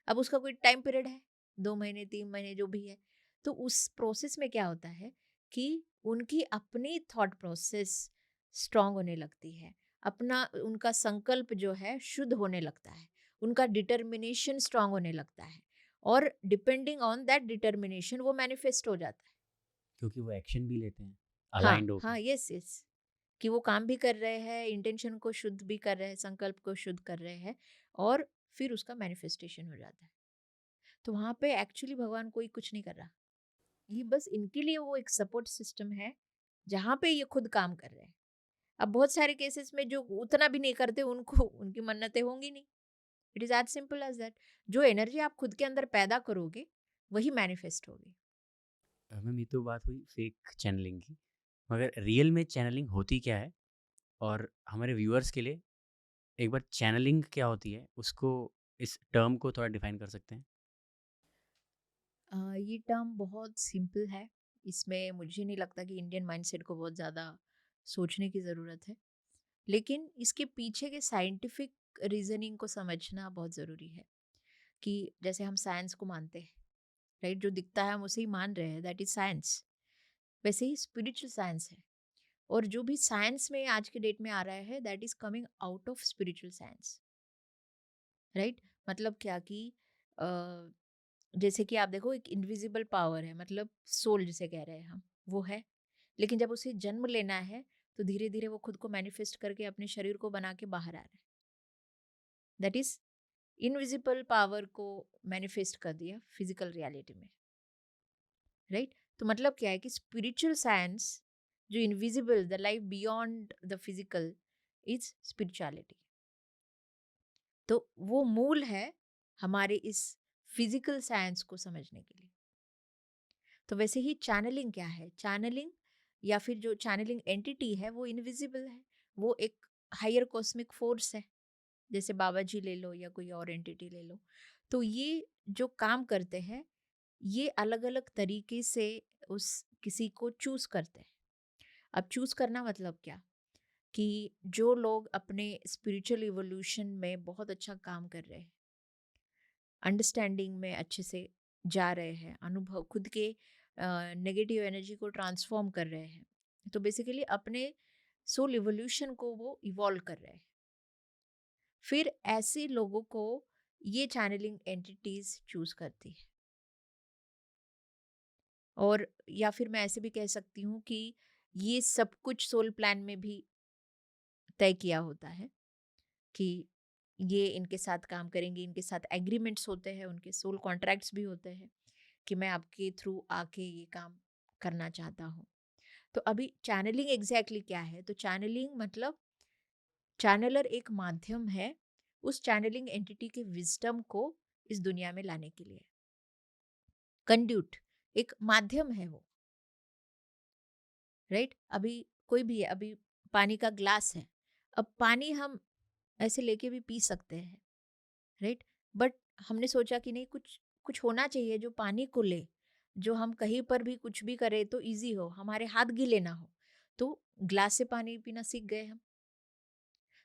अब उसका कोई टाइम पीरियड है, 2 महीने 3 महीने जो भी है। तो उस प्रोसेस में क्या होता है कि उनकी अपनी थॉट प्रोसेस स्ट्रांग होने लगती है, अपना उनका संकल्प जो है शुद्ध होने लगता है, उनका डिटर्मिनेशन स्ट्रांग होने लगता है, और डिपेंडिंग ऑन दैट डिटर्मिनेशन वो मैनिफेस्ट हो जाता है। क्योंकि वो एक्शन भी लेते हैं हाँ अलाइंड होके। हाँ, यस यस, कि वो काम भी कर रहे हैं, इंटेंशन को शुद्ध भी कर रहे हैं, संकल्प को शुद्ध कर रहे हैं, और फिर उसका मैनिफेस्टेशन हो जाता है। तो वहाँ पे एक्चुअली भगवान कोई कुछ नहीं कर रहा। ये बस इनके लिए वो एक सपोर्ट सिस्टम है, जहाँ पे ये खुद काम कर रहे हैं। अब बहुत सारे केसेस में जो उतना भी नहीं करते, उनको उनकी मन्नतें होंगी नहीं। It is as simple as that. जो एनर्जी आप खुद के अंदर पैदा करोगे, वही मैनिफेस्ट होगी। मैम, ये तो बात हुई फेक चैनलिंग की, मगर रियल में चैनलिंग होती क्या है? और हमारे व्यूअर्स के लिए एक बार चैनलिंग क्या होती है उसको, इस टर्म को थोड़ा डिफाइन कर सकते हैं? ये टर्म बहुत सिंपल है। इसमें मुझे नहीं लगता कि इंडियन माइंडसेट को बहुत ज़्यादा सोचने की ज़रूरत है, लेकिन इसके पीछे के साइंटिफिक रीजनिंग को समझना बहुत ज़रूरी है। कि जैसे हम साइंस को मानते हैं, राइट, जो दिखता है हम उसे ही मान रहे हैं, दैट इज साइंस। वैसे ही स्पिरिचुअल साइंस है, और जो भी साइंस में आज के डेट में आ रहा है, that is coming out of spiritual science. Right, मतलब क्या कि जैसे कि आप देखो, एक इनविजिबल पावर है, मतलब सोल जिसे कह रहे हैं हम, वो है। लेकिन जब उसे जन्म लेना है तो धीरे धीरे वो खुद को मैनिफेस्ट करके अपने शरीर को बना के बाहर आ रहा है। दैट इज इनविजिबल पावर को मैनिफेस्ट कर दिया फिजिकल रियलिटी में, राइट? तो मतलब क्या है कि स्पिरिचुअल साइंस, जो invisible, the life beyond the physical, is spirituality. तो वो मूल है हमारे इस फिजिकल साइंस को समझने के लिए। तो वैसे ही चैनलिंग क्या है? चैनलिंग या फिर जो चैनलिंग एंटिटी है वो इनविजिबल है। वो एक हायर कॉस्मिक फोर्स है, जैसे बाबा जी ले लो या कोई और एंटिटी ले लो। तो ये जो काम करते हैं, ये अलग अलग तरीके से उस किसी को चूज करते हैं। अब चूज करना मतलब क्या? कि जो लोग अपने स्पिरिचुअल इवोल्यूशन में बहुत अच्छा काम कर रहे हैं, अंडरस्टैंडिंग में अच्छे से जा रहे हैं, अनुभव खुद के नेगेटिव एनर्जी को ट्रांसफॉर्म कर रहे हैं, तो बेसिकली अपने सोल इवोल्यूशन को वो इवॉल्व कर रहे हैं, फिर ऐसे लोगों को ये चैनलिंग एंटिटीज चूज करती है। और या फिर मैं ऐसे भी कह सकती हूँ कि ये सब कुछ सोल प्लान में भी तय किया होता है कि ये इनके साथ काम करेंगे, इनके साथ एग्रीमेंट्स होते हैं, उनके सोल कॉन्ट्रैक्ट्स भी होते हैं कि मैं आपके थ्रू आके ये काम करना चाहता हूँ। तो अभी चैनलिंग एग्जैक्टली क्या है? तो चैनलिंग मतलब चैनलर एक माध्यम है उस चैनलिंग एंटिटी के विजडम को इस दुनिया में लाने के लिए। कंड्यूट एक माध्यम है वो, राइट? अभी कोई भी है, अभी पानी का ग्लास है, अब पानी हम ऐसे लेके भी पी सकते हैं, राइट? बट हमने सोचा कि नहीं, कुछ कुछ होना चाहिए जो पानी को ले, जो हम कहीं पर भी कुछ भी करें तो इजी हो, हमारे हाथ गीले ना हो। तो ग्लास से पानी पीना सीख गए हम।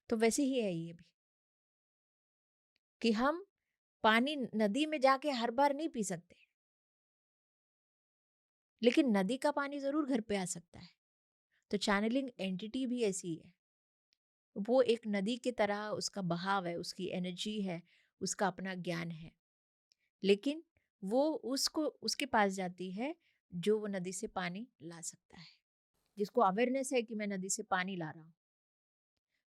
तो वैसे ही है ये भी, कि हम पानी नदी में जाके हर बार नहीं पी सकते, लेकिन नदी का पानी जरूर घर पे आ सकता है। तो चैनलिंग एंटिटी भी ऐसी ही है। वो एक नदी की तरह, उसका बहाव है, उसकी एनर्जी है, उसका अपना ज्ञान है, लेकिन वो उसको उसके पास जाती है जो वो नदी से पानी ला सकता है, जिसको अवेयरनेस है कि मैं नदी से पानी ला रहा हूँ।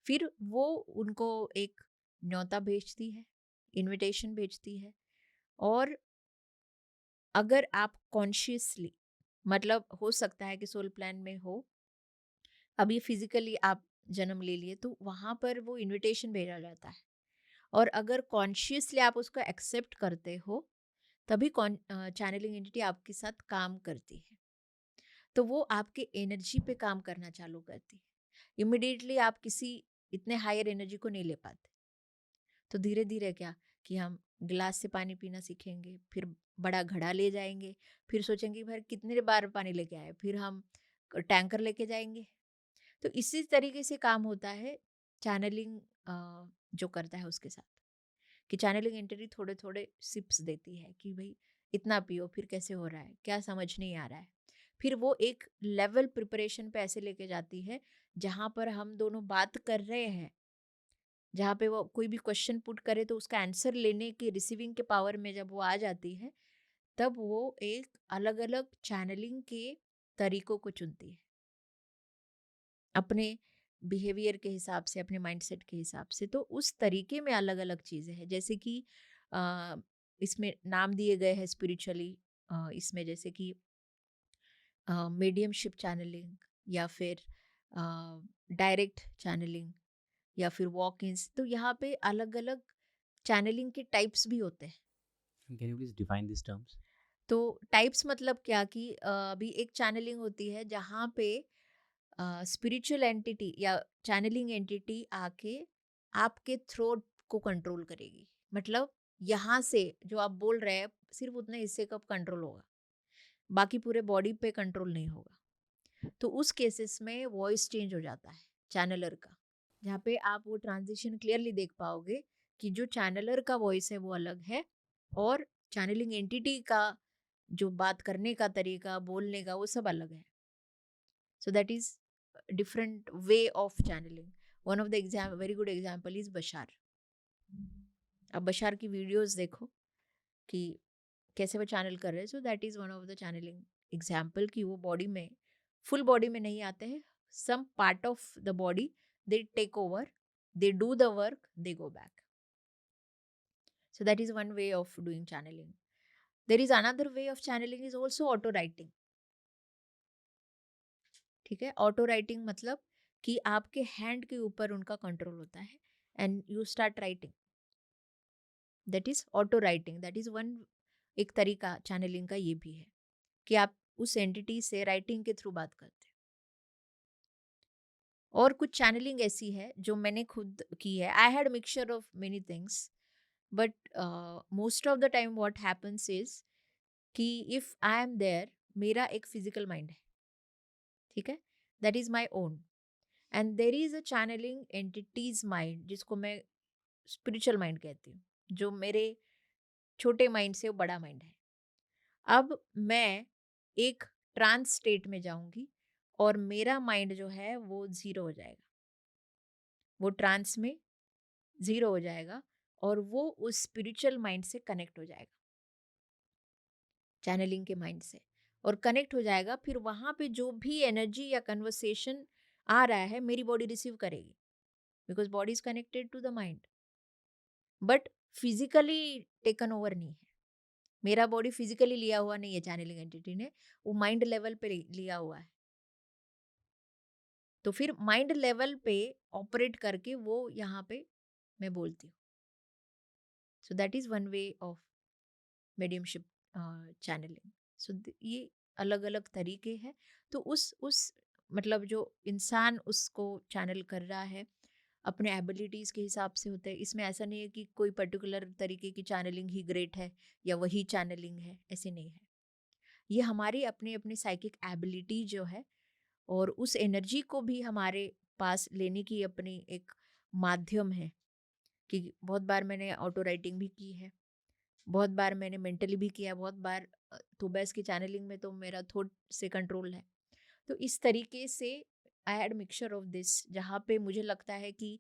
फिर वो उनको एक न्योता भेजती है, इनविटेशन भेजती है। और अगर आप कॉन्शियसली, मतलब हो सकता है कि सोल प्लान में हो, अभी फिजिकली आप जन्म ले लिए, तो वहां पर वो इनविटेशन भेजा जाता है। और अगर कॉन्शियसली आप उसको एक्सेप्ट करते हो, तभी चैनलिंग एंटिटी आपके साथ काम करती है। तो वो आपके एनर्जी पे काम करना चालू करती है। इमिडिएटली आप किसी इतने हायर एनर्जी को नहीं ले पाते। तो धीरे धीरे क्या, कि हम ग्लास से पानी पीना सीखेंगे, फिर बड़ा घड़ा ले जाएंगे, फिर सोचेंगे भाई कितने बार पानी लेके आए, फिर हम टैंकर लेके जाएंगे। तो इसी तरीके से काम होता है चैनलिंग जो करता है उसके साथ, कि चैनलिंग एंटिटी थोड़े थोड़े सिप्स देती है कि भाई इतना पियो, फिर कैसे हो रहा है, क्या समझ नहीं आ रहा है। फिर वो एक लेवल प्रिपरेशन पे ऐसे लेके जाती है जहाँ पर हम दोनों बात कर रहे हैं, जहाँ पे वो कोई भी क्वेश्चन पुट करे तो उसका आंसर लेने की रिसीविंग के पावर में जब वो आ जाती है, तब वो एक अलग अलग चैनलिंग के तरीकों को चुनती है, अपने बिहेवियर के हिसाब से, अपने माइंडसेट के हिसाब से। तो उस तरीके में अलग अलग चीज़ें हैं, जैसे कि अ, इसमें नाम दिए गए हैं स्पिरिचुअली, इसमें जैसे कि मीडियमशिप चैनलिंग, या फिर डायरेक्ट चैनलिंग, या फिर वॉक इन्स। तो यहाँ पे अलग अलग चैनलिंग के टाइप्स भी होते हैं। Can you please define this terms? तो टाइप्स मतलब क्या, कि अभी एक चैनलिंग होती है जहाँ पे स्पिरिचुअल एंटिटी या चैनलिंग एंटिटी आके आपके थ्रोट को कंट्रोल करेगी। मतलब यहाँ से जो आप बोल रहे हैं, सिर्फ उतने हिस्से का कंट्रोल होगा, बाकी पूरे बॉडी पे कंट्रोल नहीं होगा। तो उस केसेस में वॉइस चेंज हो जाता है चैनलर का, जहाँ पे आप वो ट्रांजिशन क्लियरली देख पाओगे कि जो चैनलर का वॉइस है वो अलग है, और चैनलिंग एंटिटी का जो बात करने का तरीका, बोलने का, वो सब अलग है। So that is different way of channelling. One of the exam very good example is Bashar. अब बशार की वीडियोस देखो कि कैसे वो चैनल कर रहे हैं, so that is one of the channelling example कि वो बॉडी में, फुल बॉडी में नहीं आते हैं, some part of the body they take over, they do the work, they go back. So that is one way of doing channeling. There is another way of channeling is also auto writing. ठीक है, auto writing मतलब कि आपके hand के ऊपर उनका control होता है and you start writing, that is auto writing, that is one, एक तरीका चैनलिंग का ये भी है कि आप उस एंटिटी से राइटिंग के थ्रू बात करते हैं। और कुछ चैनलिंग ऐसी है जो मैंने खुद की है, I had mixture of many things, but most of the time what happens is कि इफ आई एम देयर, मेरा एक फिजिकल माइंड है, ठीक है, that is my own, and there is a channelling entities mind जिसको मैं spiritual mind कहती हूँ, जो मेरे छोटे माइंड से वो बड़ा माइंड है। अब मैं एक ट्रांस स्टेट में जाऊंगी और मेरा माइंड जो है वो जीरो हो जाएगा, वो ट्रांस में जीरो हो जाएगा और वो उस स्पिरिचुअल माइंड से कनेक्ट हो जाएगा, चैनलिंग के माइंड से, और कनेक्ट हो जाएगा। फिर वहाँ पे जो भी एनर्जी या कन्वर्सेशन आ रहा है मेरी बॉडी रिसीव करेगी, because body is connected to the mind, but physically taken over नहीं है, मेरा बॉडी फिजिकली लिया हुआ नहीं है चैनलिंग एंटिटी ने, वो माइंड लेवल पे लिया हुआ है। तो फिर माइंड लेवल पे ऑपरेट करके वो यहाँ पे मैं बोलती हूँ। So that is one way of mediumship channelling. So ये अलग अलग तरीके हैं। तो उस मतलब जो इंसान उसको चैनल कर रहा है अपने एबिलिटीज़ के हिसाब से होता है। इसमें ऐसा नहीं है कि कोई पर्टिकुलर तरीके की चैनलिंग ही ग्रेट है या वही चैनलिंग है, ऐसे नहीं है। ये हमारी अपनी अपनी साइकिक एबिलिटी जो है और उस एनर्जी को भी हमारे पास लेने की अपनी एक माध्यम है। कि बहुत बार मैंने ऑटो राइटिंग भी की है, बहुत बार मैंने मेंटली भी किया, बहुत बार थोबैस की चैनलिंग में तो मेरा थॉट से कंट्रोल है। तो इस तरीके से I had mixture of this, जहाँ पे मुझे लगता है कि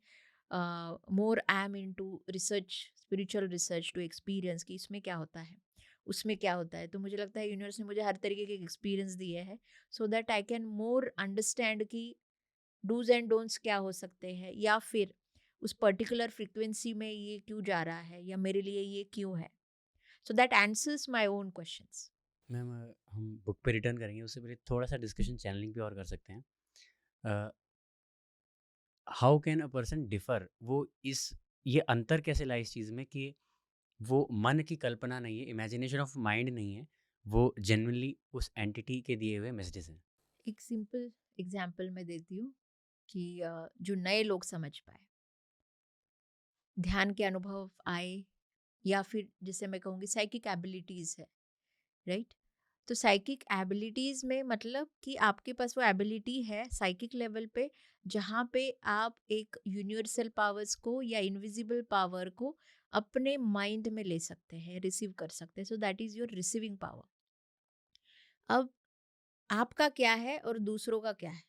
more I am into research, spiritual research to experience कि इसमें क्या होता है, उसमें क्या होता है। तो मुझे लगता है यूनिवर्स ने मुझे हर तरीके के एक्सपीरियंस दिए हैं so that I can more understand कि डूज एंड डोंट्स क्या हो सकते हैं, या फिर उस पर्टिकुलर फ्रिक्वेंसी में ये क्यों जा रहा है या मेरे लिए ये क्यों है। So that answers my own questions. Ma'am हम बुक पे रिटर्न करेंगे, उससे पहले थोड़ा सा डिस्कशन चैनलिंग पे और कर सकते हैं। How can a person differ, वो इस ये अंतर कैसे लाए इस चीज़ में कि वो मन की कल्पना नहीं है, इमेजिनेशन ऑफ माइंड नहीं है, वो जेन्युइनली उस एंटिटी के दिए हुए मैसेजेस हैं। एक सिंपल एग्जाम्पल मैं देती हूँ कि जो नए लोग समझ पाए, ध्यान के अनुभव आए, या फिर जिसे मैं कहूँगी साइकिक एबिलिटीज़ है, राइट। तो साइकिक एबिलिटीज़ में मतलब कि आपके पास वो एबिलिटी है साइकिक लेवल पे, जहाँ पे आप एक यूनिवर्सल पावर्स को या इनविजिबल पावर को अपने माइंड में ले सकते हैं, रिसीव कर सकते हैं। So that is your receiving power. अब आपका क्या है और दूसरों का क्या है,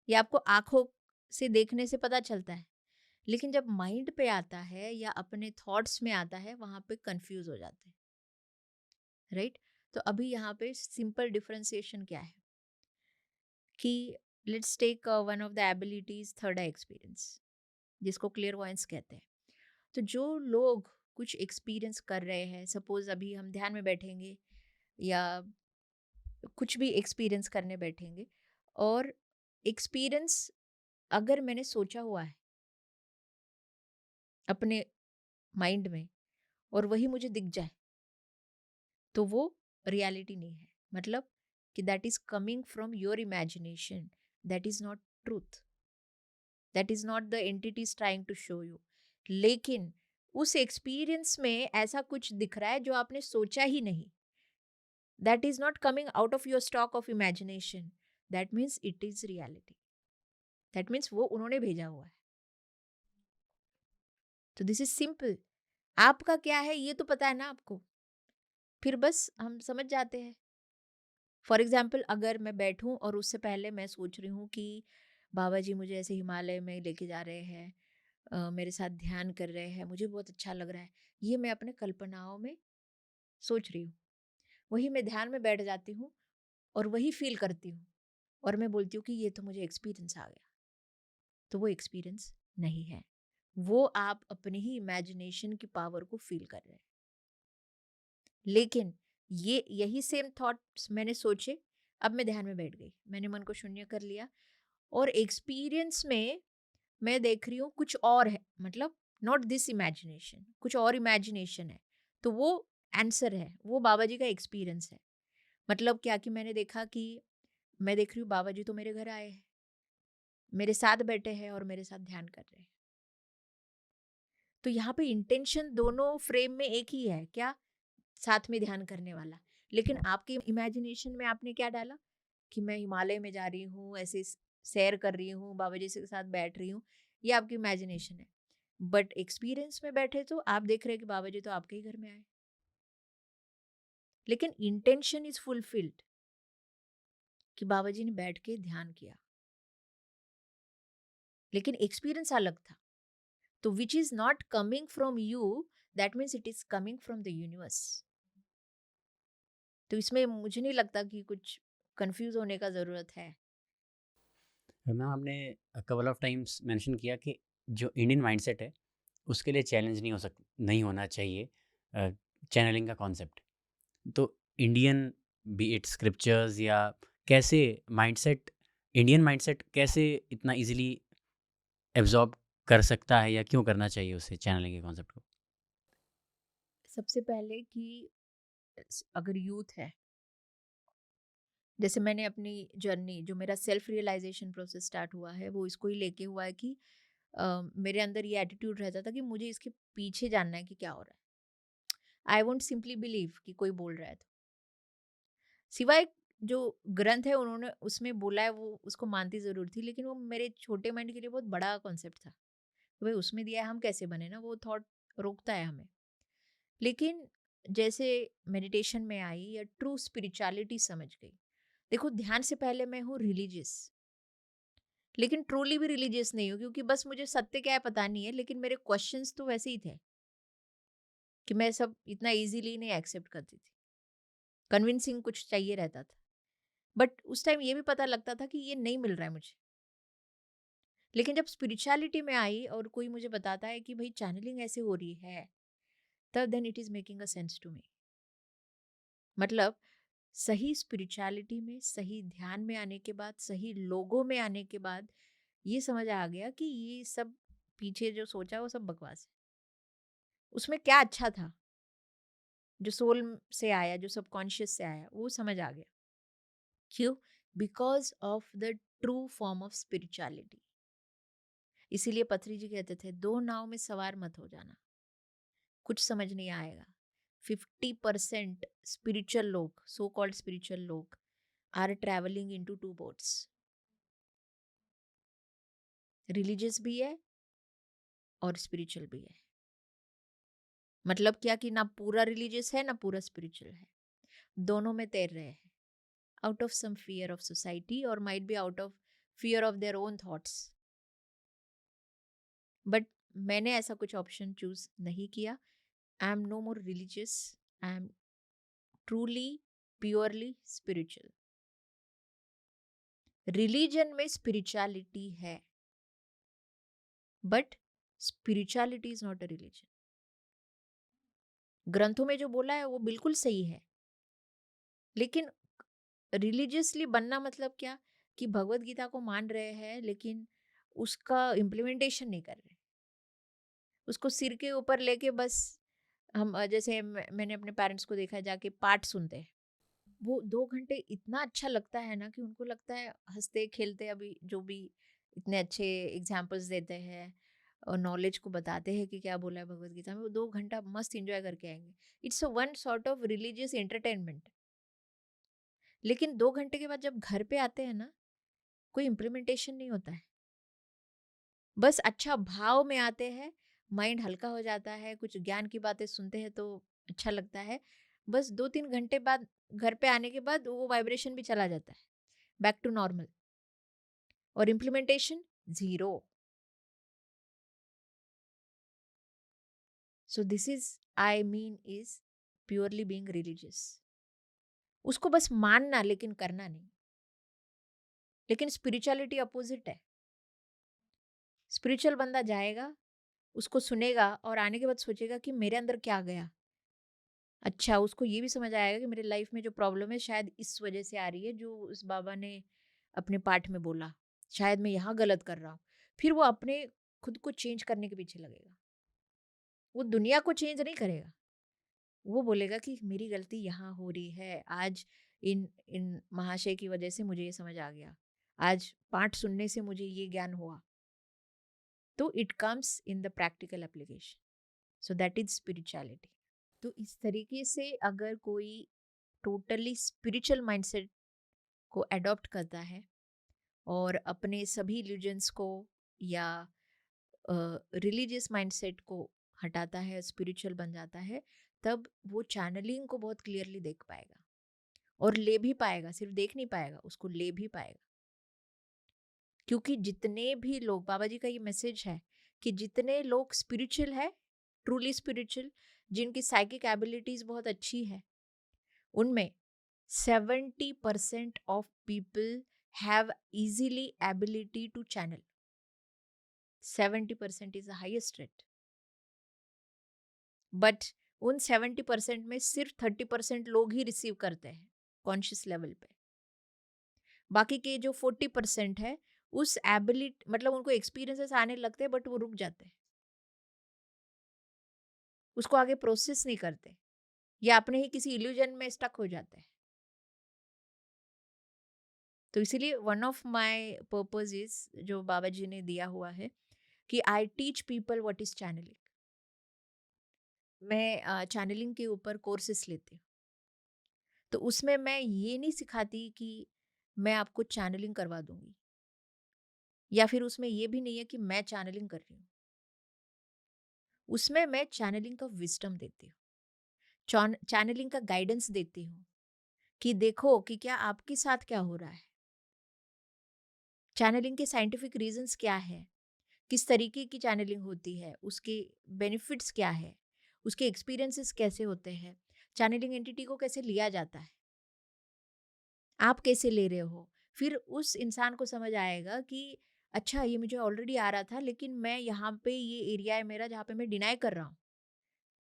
ये आपको आंखों से देखने से पता चलता है, लेकिन जब माइंड पे आता है या अपने थॉट्स में आता है वहाँ पे कंफ्यूज हो जाते हैं, राइट। तो अभी यहाँ पे सिंपल डिफरेंशिएशन क्या है कि let's take one of the abilities third eye experience, जिसको क्लियर वॉइंस कहते हैं। तो जो लोग कुछ एक्सपीरियंस कर रहे हैं, सपोज अभी हम ध्यान में बैठेंगे या कुछ भी एक्सपीरियंस करने बैठेंगे, और एक्सपीरियंस अगर मैंने सोचा हुआ है अपने माइंड में और वही मुझे दिख जाए, तो वो रियलिटी नहीं है। मतलब कि that is coming from your imagination, that is not truth, that is not the entities trying to show you. लेकिन उस एक्सपीरियंस में ऐसा कुछ दिख रहा है जो आपने सोचा ही नहीं, that is not coming out of your stock of imagination, that means it is reality, that means वो उन्होंने भेजा हुआ है। तो दिस इज सिंपल। आपका क्या है ये तो पता है ना आपको, फिर बस हम समझ जाते हैं। फॉर एग्जाम्पल अगर मैं बैठूं और उससे पहले मैं सोच रही हूँ कि बाबा जी मुझे ऐसे हिमालय में लेके जा रहे हैं, मेरे साथ ध्यान कर रहे हैं, मुझे बहुत अच्छा लग रहा है, ये मैं अपने कल्पनाओं में सोच रही हूँ, वही मैं ध्यान में बैठ जाती हूँ और वही फील करती हूँ और मैं बोलती हूँ कि ये तो मुझे एक्सपीरियंस आ गया। तो वो एक्सपीरियंस नहीं है, वो आप अपनी ही इमेजिनेशन की पावर को फील कर रहे हैं। लेकिन ये यही सेम थॉट्स मैंने सोचे, अब मैं ध्यान में बैठ गई, मैंने मन को शून्य कर लिया और एक्सपीरियंस में मैं देख रही हूँ कुछ और है, मतलब नॉट दिस इमेजिनेशन, कुछ और इमेजिनेशन है। तो वो आंसर है, वो बाबा जी का एक्सपीरियंस है। मतलब क्या कि मैंने देखा कि मैं देख रही हूँ बाबा जी तो मेरे घर आए हैं, मेरे साथ बैठे हैं और मेरे साथ ध्यान कर रहे हैं। तो यहाँ पे इंटेंशन दोनों फ्रेम में एक ही है, क्या? साथ में ध्यान करने वाला। लेकिन आपके इमेजिनेशन में आपने क्या डाला कि मैं हिमालय में जा रही हूँ, ऐसे सैर कर रही हूँ, बाबा जी के साथ बैठ रही हूँ। ये आपकी इमेजिनेशन है। बट एक्सपीरियंस में बैठे तो आप देख रहे हैं कि बाबा जी तो आपके ही घर में आए। लेकिन इंटेंशन इज फुलफिल्ड कि बाबा जी ने बैठ के ध्यान किया। लेकिन एक्सपीरियंस अलग था। तो which is not coming from you, that means it is coming from the universe. तो इसमें मुझे नहीं लगता कि कुछ कंफ्यूज होने का जरूरत है। मैम आपने कपल ऑफ टाइम्स मेंशन किया कि जो इंडियन माइंडसेट है उसके लिए चैलेंज नहीं होना चाहिए चैनलिंग का कॉन्सेप्ट। तो इंडियन बी इट स्क्रिप्चर्स या कैसे माइंडसेट इंडियन माइंडसेट कैसे इतना इजीली एब्जॉर्ब कर सकता है या क्यों करना चाहिए उसे चैनलिंग के कॉन्सेप्ट को? सबसे पहले कि अगर यूथ है, जैसे मैंने अपनी जर्नी, जो मेरा सेल्फ रियलाइजेशन प्रोसेस स्टार्ट हुआ है, वो इसको ही लेके हुआ है कि मेरे अंदर ये एटीट्यूड रहता था कि मुझे इसके पीछे जानना है कि क्या हो रहा है। आई वोंट सिंपली बिलीव कि कोई बोल रहा है तो, सिवाय जो ग्रंथ है उन्होंने उसमें बोला है वो उसको मानती जरूर थी, लेकिन वो मेरे छोटे माइंड के लिए बहुत बड़ा कॉन्सेप्ट था। तो भाई उसमें दिया है, हम कैसे बने ना, वो थॉट रोकता है हमें। लेकिन जैसे मेडिटेशन में आई या ट्रू स्पिरिचुअलिटी समझ गई, देखो ध्यान से पहले मैं हूँ रिलीजियस, लेकिन ट्रूली भी रिलीजियस नहीं हूँ, क्योंकि बस मुझे सत्य क्या है पता नहीं है, लेकिन मेरे क्वेश्चंस तो वैसे ही थे कि मैं सब इतना इजीली नहीं एक्सेप्ट करती थी। कन्विंसिंग कुछ चाहिए रहता था। बट उस टाइम ये भी पता लगता था कि ये नहीं मिल रहा है मुझे। लेकिन जब स्पिरिचुअलिटी में आई और कोई मुझे बताता है कि भाई चैनलिंग ऐसे हो रही है, तब then it is making a sense to me. मतलब सही स्पिरिचुअलिटी में, सही ध्यान में आने के बाद, सही लोगों में आने के बाद ये समझ आ गया कि ये सब पीछे जो सोचा वो सब बकवास है। उसमें क्या अच्छा था, जो सोल से आया, जो सबकॉन्शियस से आया, वो समझ आ गया। क्यों? Because of the true form of spirituality. इसीलिए पथरी जी कहते थे, दो नाव में सवार मत हो जाना, कुछ समझ नहीं आएगा। 50% स्पिरिचुअल लोग, सो कॉल्ड स्पिरिचुअल लोग, are travelling into two boats. Religious भी है और स्पिरिचुअल भी है। मतलब क्या कि ना पूरा रिलीजियस है ना पूरा स्पिरिचुअल है, दोनों में तैर रहे हैं, out of some fear of society और might be out of fear of their own thoughts. But मैंने ऐसा कुछ ऑप्शन चूज नहीं किया। I am no more religious, I am truly purely spiritual. Religion में स्पिरिचुअलिटी है, but spirituality is not a religion. ग्रंथों में जो बोला है वो बिल्कुल सही है, लेकिन रिलीजियसली बनना मतलब क्या कि भगवत गीता को मान रहे हैं लेकिन उसका इम्प्लीमेंटेशन नहीं कर रहे, उसको सिर के ऊपर लेके बस हम जैसे मैंने अपने पेरेंट्स को देखा है जाके पाठ सुनते हैं, वो 2 घंटे इतना अच्छा लगता है ना कि उनको लगता है हंसते खेलते, अभी जो भी इतने अच्छे एग्जाम्पल्स देते हैं और नॉलेज को बताते हैं कि क्या बोला है भगवत गीता में, वो 2 घंटा मस्त एंजॉय करके आएंगे। It's one sort of religious entertainment. लेकिन 2 घंटे के बाद जब घर पे आते हैं ना, कोई इम्प्लीमेंटेशन नहीं होता है, बस अच्छा भाव में आते हैं, माइंड हल्का हो जाता है, कुछ ज्ञान की बातें सुनते हैं तो अच्छा लगता है। बस 2-3 घंटे बाद घर पे आने के बाद वो वाइब्रेशन भी चला जाता है, बैक टू नॉर्मल, और implementation zero. So this is I mean is purely being religious. उसको बस मानना लेकिन करना नहीं। लेकिन स्पिरिचुअलिटी अपोजिट है। स्पिरिचुअल बंदा जाएगा, उसको सुनेगा और आने के बाद सोचेगा कि मेरे अंदर क्या गया। अच्छा, उसको ये भी समझ आएगा कि मेरे लाइफ में जो प्रॉब्लम है शायद इस वजह से आ रही है, जो उस बाबा ने अपने पाठ में बोला। शायद मैं यहाँ गलत कर रहा हूँ। फिर वो अपने खुद को चेंज करने के पीछे लगेगा। वो दुनिया को चेंज नहीं करेगा। वो बोलेगा कि मेरी गलती यहाँ हो रही है। आज इन इन महाशय की वजह से मुझे ये समझ आ गया। आज पाठ सुनने से मुझे ये ज्ञान हुआ। तो it comes in the practical application. So that is spirituality. तो इस तरीके से अगर कोई टोटली स्पिरिचुअल माइंडसेट को अडॉप्ट करता है और अपने सभी इल्यूजन्स को या रिलीजियस माइंडसेट को हटाता है, स्पिरिचुअल बन जाता है, तब वो चैनलिंग को बहुत क्लियरली देख पाएगा और ले भी पाएगा। सिर्फ देख नहीं पाएगा, उसको ले भी पाएगा। क्योंकि जितने भी लोग, बाबा जी का ये मैसेज है कि जितने लोग स्पिरिचुअल है, ट्रूली स्पिरिचुअल, जिनकी साइकिक एबिलिटीज बहुत अच्छी है, उनमें 70% of people have easily ability to channel. 70% is the highest rate. But उन 70% में सिर्फ 30% लोग ही रिसीव करते हैं कॉन्शियस लेवल पे। बाकी के जो 40% है, उस एबिलिटी मतलब उनको एक्सपीरियंसेस आने लगते हैं बट वो रुक जाते हैं, उसको आगे प्रोसेस नहीं करते या अपने ही किसी इल्यूजन में स्टक हो जाते हैं। तो इसीलिए one of my purpose is, जो बाबा जी ने दिया हुआ है, कि I teach people what is channelling. मैं चैनलिंग के ऊपर कोर्सेस लेती हूँ। तो उसमें मैं ये नहीं सिखाती कि मैं आपको चैनलिंग करवा दूंगी, या फिर उसमें ये भी नहीं है कि मैं चैनलिंग कर रही हूँ। उसमें मैं चैनलिंग का विजडम देती हूँ, चैनलिंग का गाइडेंस देती हूँ कि देखो कि क्या आपके साथ क्या हो रहा है, चैनलिंग के साइंटिफिक रीजंस क्या है, किस तरीके की चैनलिंग होती है, उसके बेनिफिट्स क्या है, उसके एक्सपीरियंसेस कैसे होते हैं, चैनलिंग एंटिटी को कैसे लिया जाता है, आप कैसे ले रहे हो। फिर उस इंसान को समझ आएगा कि अच्छा, ये मुझे ऑलरेडी आ रहा था, लेकिन मैं यहाँ पे, ये एरिया है मेरा जहाँ पे मैं डिनाई कर रहा हूँ।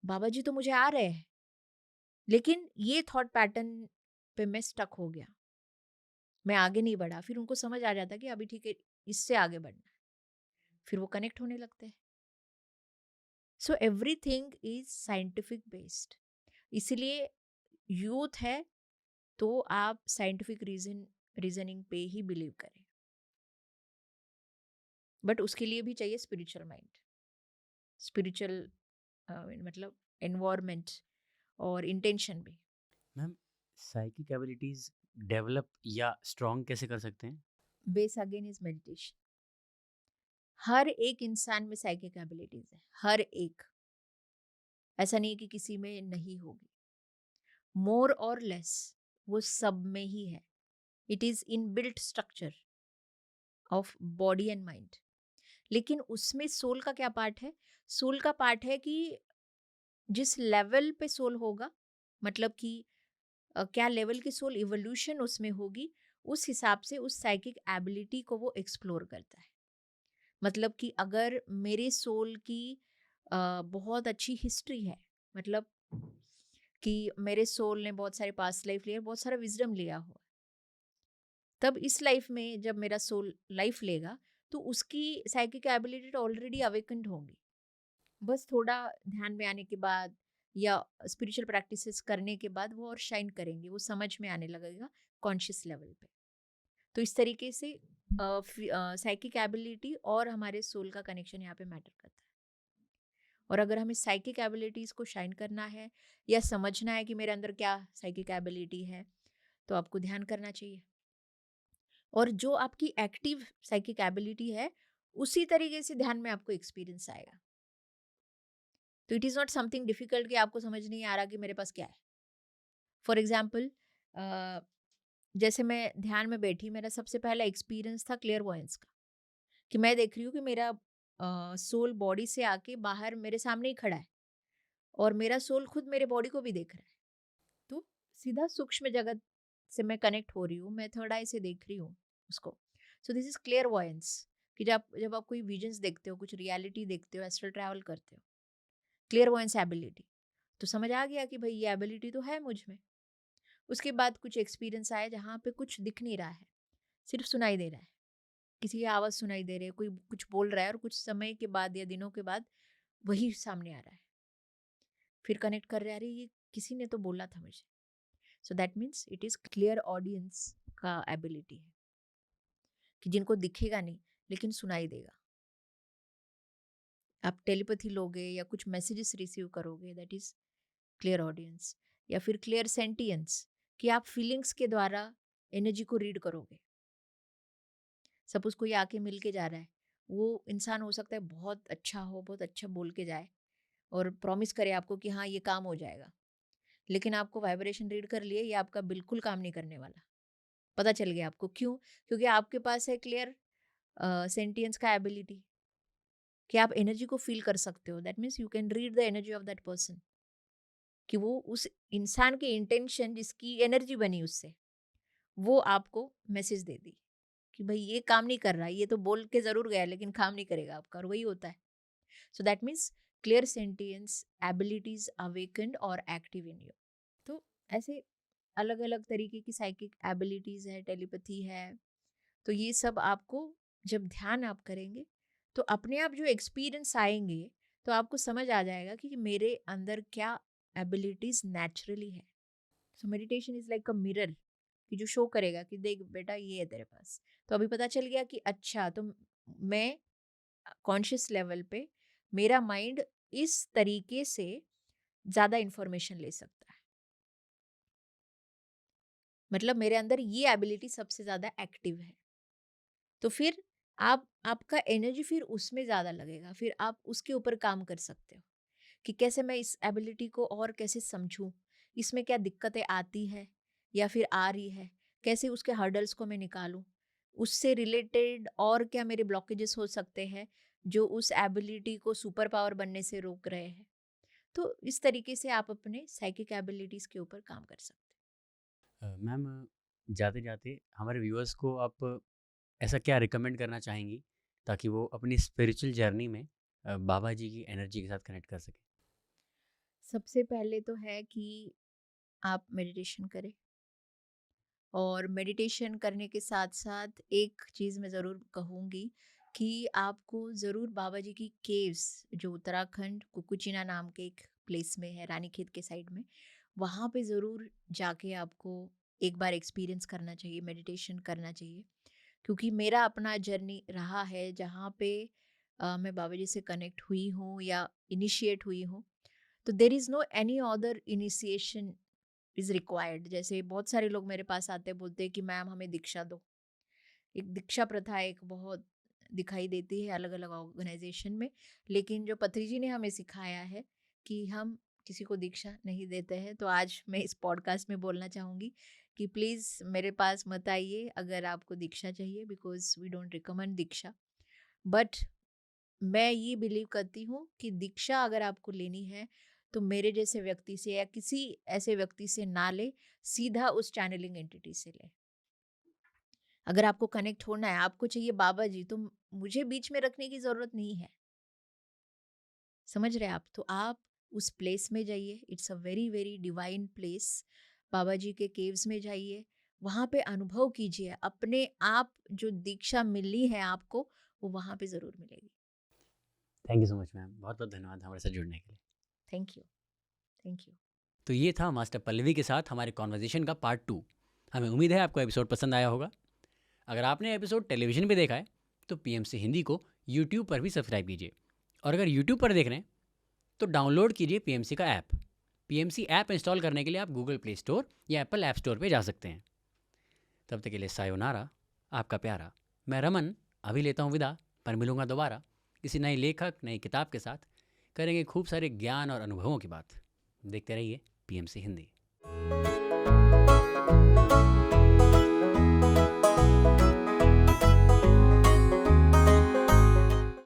बाबा जी तो मुझे आ रहे हैं, लेकिन ये थॉट पैटर्न पे मैं स्टक हो गया, मैं आगे नहीं बढ़ा। फिर उनको समझ आ जाता कि अभी ठीक है, इससे आगे बढ़ना है। फिर वो कनेक्ट होने लगते हैं। So everything is scientific based. इसलिए यूथ है तो आप साइंटिफिक रीजनिंग पे ही बिलीव करें, बट उसके लिए भी चाहिए स्पिरिचुअल माइंड, स्पिरिचुअल मतलब एनवायरमेंट और इंटेंशन भी। मैम, साइकिक एबिलिटीज डेवलप या स्ट्रॉन्ग कैसे कर सकते हैं? Base again is meditation. हर एक इंसान में साइकिक एबिलिटीज है, हर एक। ऐसा नहीं है कि किसी में नहीं होगी, मोर और लेस वो सब में ही है। It is in built structure of body and mind. लेकिन उसमें सोल का क्या पार्ट है? सोल का पार्ट है कि जिस लेवल पे सोल होगा, मतलब कि क्या लेवल की सोल इवोल्यूशन उसमें होगी, उस हिसाब से उस साइकिक एबिलिटी को वो एक्सप्लोर करता है। मतलब कि अगर मेरे सोल की बहुत अच्छी हिस्ट्री है, मतलब कि मेरे सोल ने बहुत सारे पास्ट लाइफ लिए, बहुत सारा विजडम लिया हुआ, तब इस लाइफ में जब मेरा सोल लाइफ लेगा तो उसकी साइकिक एबिलिटी ऑलरेडी अवेकन्ड होंगी। बस थोड़ा ध्यान में आने के बाद या स्पिरिचुअल प्रैक्टिसेस करने के बाद वो और शाइन करेंगे, वो समझ में आने लगेगा कॉन्शियस लेवल पे। तो इस तरीके से साइकिक एबिलिटी और हमारे सोल का कनेक्शन यहाँ पे मैटर करता है। और अगर हमें साइकिक एबिलिटीज को शाइन करना है या समझना है कि मेरे अंदर क्या साइकिक एबिलिटी है, तो आपको ध्यान करना चाहिए। और जो आपकी एक्टिव साइकिक एबिलिटी है, उसी तरीके से ध्यान में आपको एक्सपीरियंस आएगा। तो it is not something difficult कि आपको समझ नहीं आ रहा कि मेरे पास क्या है। फॉर एग्जाम्पल, जैसे मैं ध्यान में बैठी, मेरा सबसे पहला एक्सपीरियंस था क्लियर वॉयंस का, कि मैं देख रही हूँ कि मेरा सोल बॉडी से आके बाहर मेरे सामने ही खड़ा है और मेरा सोल खुद मेरे बॉडी को भी देख रहा है। सीधा सूक्ष्म जगत से मैं कनेक्ट हो रही हूँ, मैं थर्ड आई से देख रही हूँ उसको। So this is clear voyance, कि जब जब आप कोई विजन्स देखते हो, कुछ रियलिटी देखते हो, एस्ट्रल ट्रैवल करते हो, क्लियर वॉयंस एबिलिटी, तो समझ आ गया कि भाई ये एबिलिटी तो है मुझ में। उसके बाद कुछ एक्सपीरियंस आया जहाँ पे कुछ दिख नहीं रहा है, सिर्फ सुनाई दे रहा है, किसी की आवाज़ सुनाई दे रही है, कोई कुछ बोल रहा है, और कुछ समय के बाद या दिनों के बाद वही सामने आ रहा है। फिर कनेक्ट कर रहे हैं, अरे ये किसी ने तो बोला था मुझे। So that means it is clear audience का एबिलिटी है, कि जिनको दिखेगा नहीं लेकिन सुनाई देगा। आप टेलीपैथी लोगे या कुछ मैसेजेस रिसीव करोगे, दैट इज क्लियर ऑडियंस। या फिर क्लियर सेंटियंस, कि आप फीलिंग्स के द्वारा एनर्जी को रीड करोगे। सपोज कोई आके मिल के जा रहा है, वो इंसान हो सकता है बहुत अच्छा हो, बहुत अच्छा बोल के जाए और प्रॉमिस करे आपको कि हाँ ये काम हो जाएगा, लेकिन आपको वाइब्रेशन रीड कर लिए, ये आपका बिल्कुल काम नहीं करने वाला। पता चल गया आपको, क्यों? क्योंकि आपके पास है क्लियर सेंटियंस का एबिलिटी, कि आप एनर्जी को फील कर सकते हो। That means you can read the energy of that person, कि वो उस इंसान की इंटेंशन, जिसकी एनर्जी बनी उससे, वो आपको मैसेज दे दी कि भाई ये काम नहीं कर रहा है, ये तो बोल के जरूर गया लेकिन काम नहीं करेगा आपका, और वही होता है। So that means clear sentience abilities awakened और एक्टिव इन यू। तो ऐसे अलग अलग तरीके की साइकिक एबिलिटीज है, टेलीपैथी है। तो ये सब आपको, जब ध्यान आप करेंगे तो अपने आप जो एक्सपीरियंस आएंगे, तो आपको समझ आ जाएगा कि मेरे अंदर क्या एबिलिटीज नेचुरली है। So meditation is like a mirror, कि जो शो करेगा कि देख बेटा ये है तेरे पास। तो अभी पता चल गया कि अच्छा, तो मैं कॉन्शियस लेवल पे, मेरा माइंड इस तरीके से ज़्यादा इंफॉर्मेशन ले सकता है, मतलब मेरे अंदर ये एबिलिटी सबसे ज़्यादा एक्टिव है। तो फिर आपका एनर्जी फिर उसमें ज़्यादा लगेगा, फिर आप उसके ऊपर काम कर सकते हो कि कैसे मैं इस एबिलिटी को और कैसे समझूं, इसमें क्या दिक्कतें आती है या फिर आ रही है, कैसे उसके हर्डल्स को मैं निकालूं, उससे रिलेटेड और क्या मेरे ब्लॉकेजेस हो सकते हैं जो उस एबिलिटी को सुपर पावर बनने से रोक रहे हैं। तो इस तरीके से आप अपने साइकिक एबिलिटीज़ के ऊपर काम कर सकते मैम, जाते-जाते हमारे व्यूअर्स को आप ऐसा क्या रिकमेंड करना चाहेंगी ताकि वो अपनी स्पिरिचुअल जर्नी में बाबा जी की एनर्जी के साथ कनेक्ट कर सकें? हैं। सबसे पहले तो है कि आप मेडिटेशन करें, और मेडिटेशन करने के साथ साथ एक चीज़ मैं ज़रूर कहूँगी, कि आपको ज़रूर बाबा जी की केव्स, जो उत्तराखंड कुकुचीना नाम के एक प्लेस में है, रानीखेत के साइड में, वहाँ पे ज़रूर जाके आपको एक बार एक्सपीरियंस करना चाहिए, मेडिटेशन करना चाहिए। क्योंकि मेरा अपना जर्नी रहा है जहाँ पे मैं बाबा जी से कनेक्ट हुई हूँ या इनिशिएट हुई हूँ। तो there is no any other initiation is required. जैसे बहुत सारे लोग मेरे पास आते हैं, बोलते हैं कि मैम हमें दीक्षा दो। एक दीक्षा प्रथा एक बहुत दिखाई देती है अलग अलग ऑर्गेनाइजेशन में, लेकिन जो पत्री जी ने हमें सिखाया है कि हम किसी को दीक्षा नहीं देते हैं। तो आज मैं इस पॉडकास्ट में बोलना चाहूँगी कि प्लीज़ मेरे पास मत आइए अगर आपको दीक्षा चाहिए, बिकॉज वी डोंट रिकमेंड दीक्षा। बट मैं ये बिलीव करती हूँ कि दीक्षा अगर आपको लेनी है तो मेरे जैसे व्यक्ति से या किसी ऐसे व्यक्ति से ना ले, सीधा उस चैनलिंग एंटिटी से ले। अगर आपको कनेक्ट होना है, आपको चाहिए बाबा जी, तो मुझे बीच में रखने की जरूरत नहीं है। समझ रहे हैं आप? तो आप उस प्लेस में जाइए, it's a very very divine place. बाबा जी के केव्स में जाइए, वहाँ पे अनुभव कीजिए अपने आप, जो दीक्षा मिली है आपको वो वहाँ पे ज़रूर मिलेगी। Thank you so much ma'am, बहुत-बहुत धन्यवाद हमारे साथ जुड़ने के लिए। Thank you. Thank you. तो ये था मास्टर पल्लवी के साथ हमारे कॉन्वर्सेशन का पार्ट 2। हमें उम्मीद है आपको एपिसोड पसंद आया होगा। अगर आपने एपिसोड टेलीविज़न पे देखा है तो पीएमसी हिंदी को यूट्यूब पर भी सब्सक्राइब कीजिए, और अगर यूट्यूब पर देख रहे हैं तो डाउनलोड कीजिए पीएमसी का ऐप। पीएमसी ऐप इंस्टॉल करने के लिए आप गूगल प्ले स्टोर या एप्पल ऐप स्टोर पे जा सकते हैं। तब तक के लिए सायोनारा, आपका प्यारा। मैं रमन अभी लेता हूँ विदा, पर मिलूंगा दोबारा किसी नए लेखक, नई किताब के साथ। करेंगे खूब सारे ज्ञान और अनुभवों की बात। देखते रहिए पीएमसी हिंदी।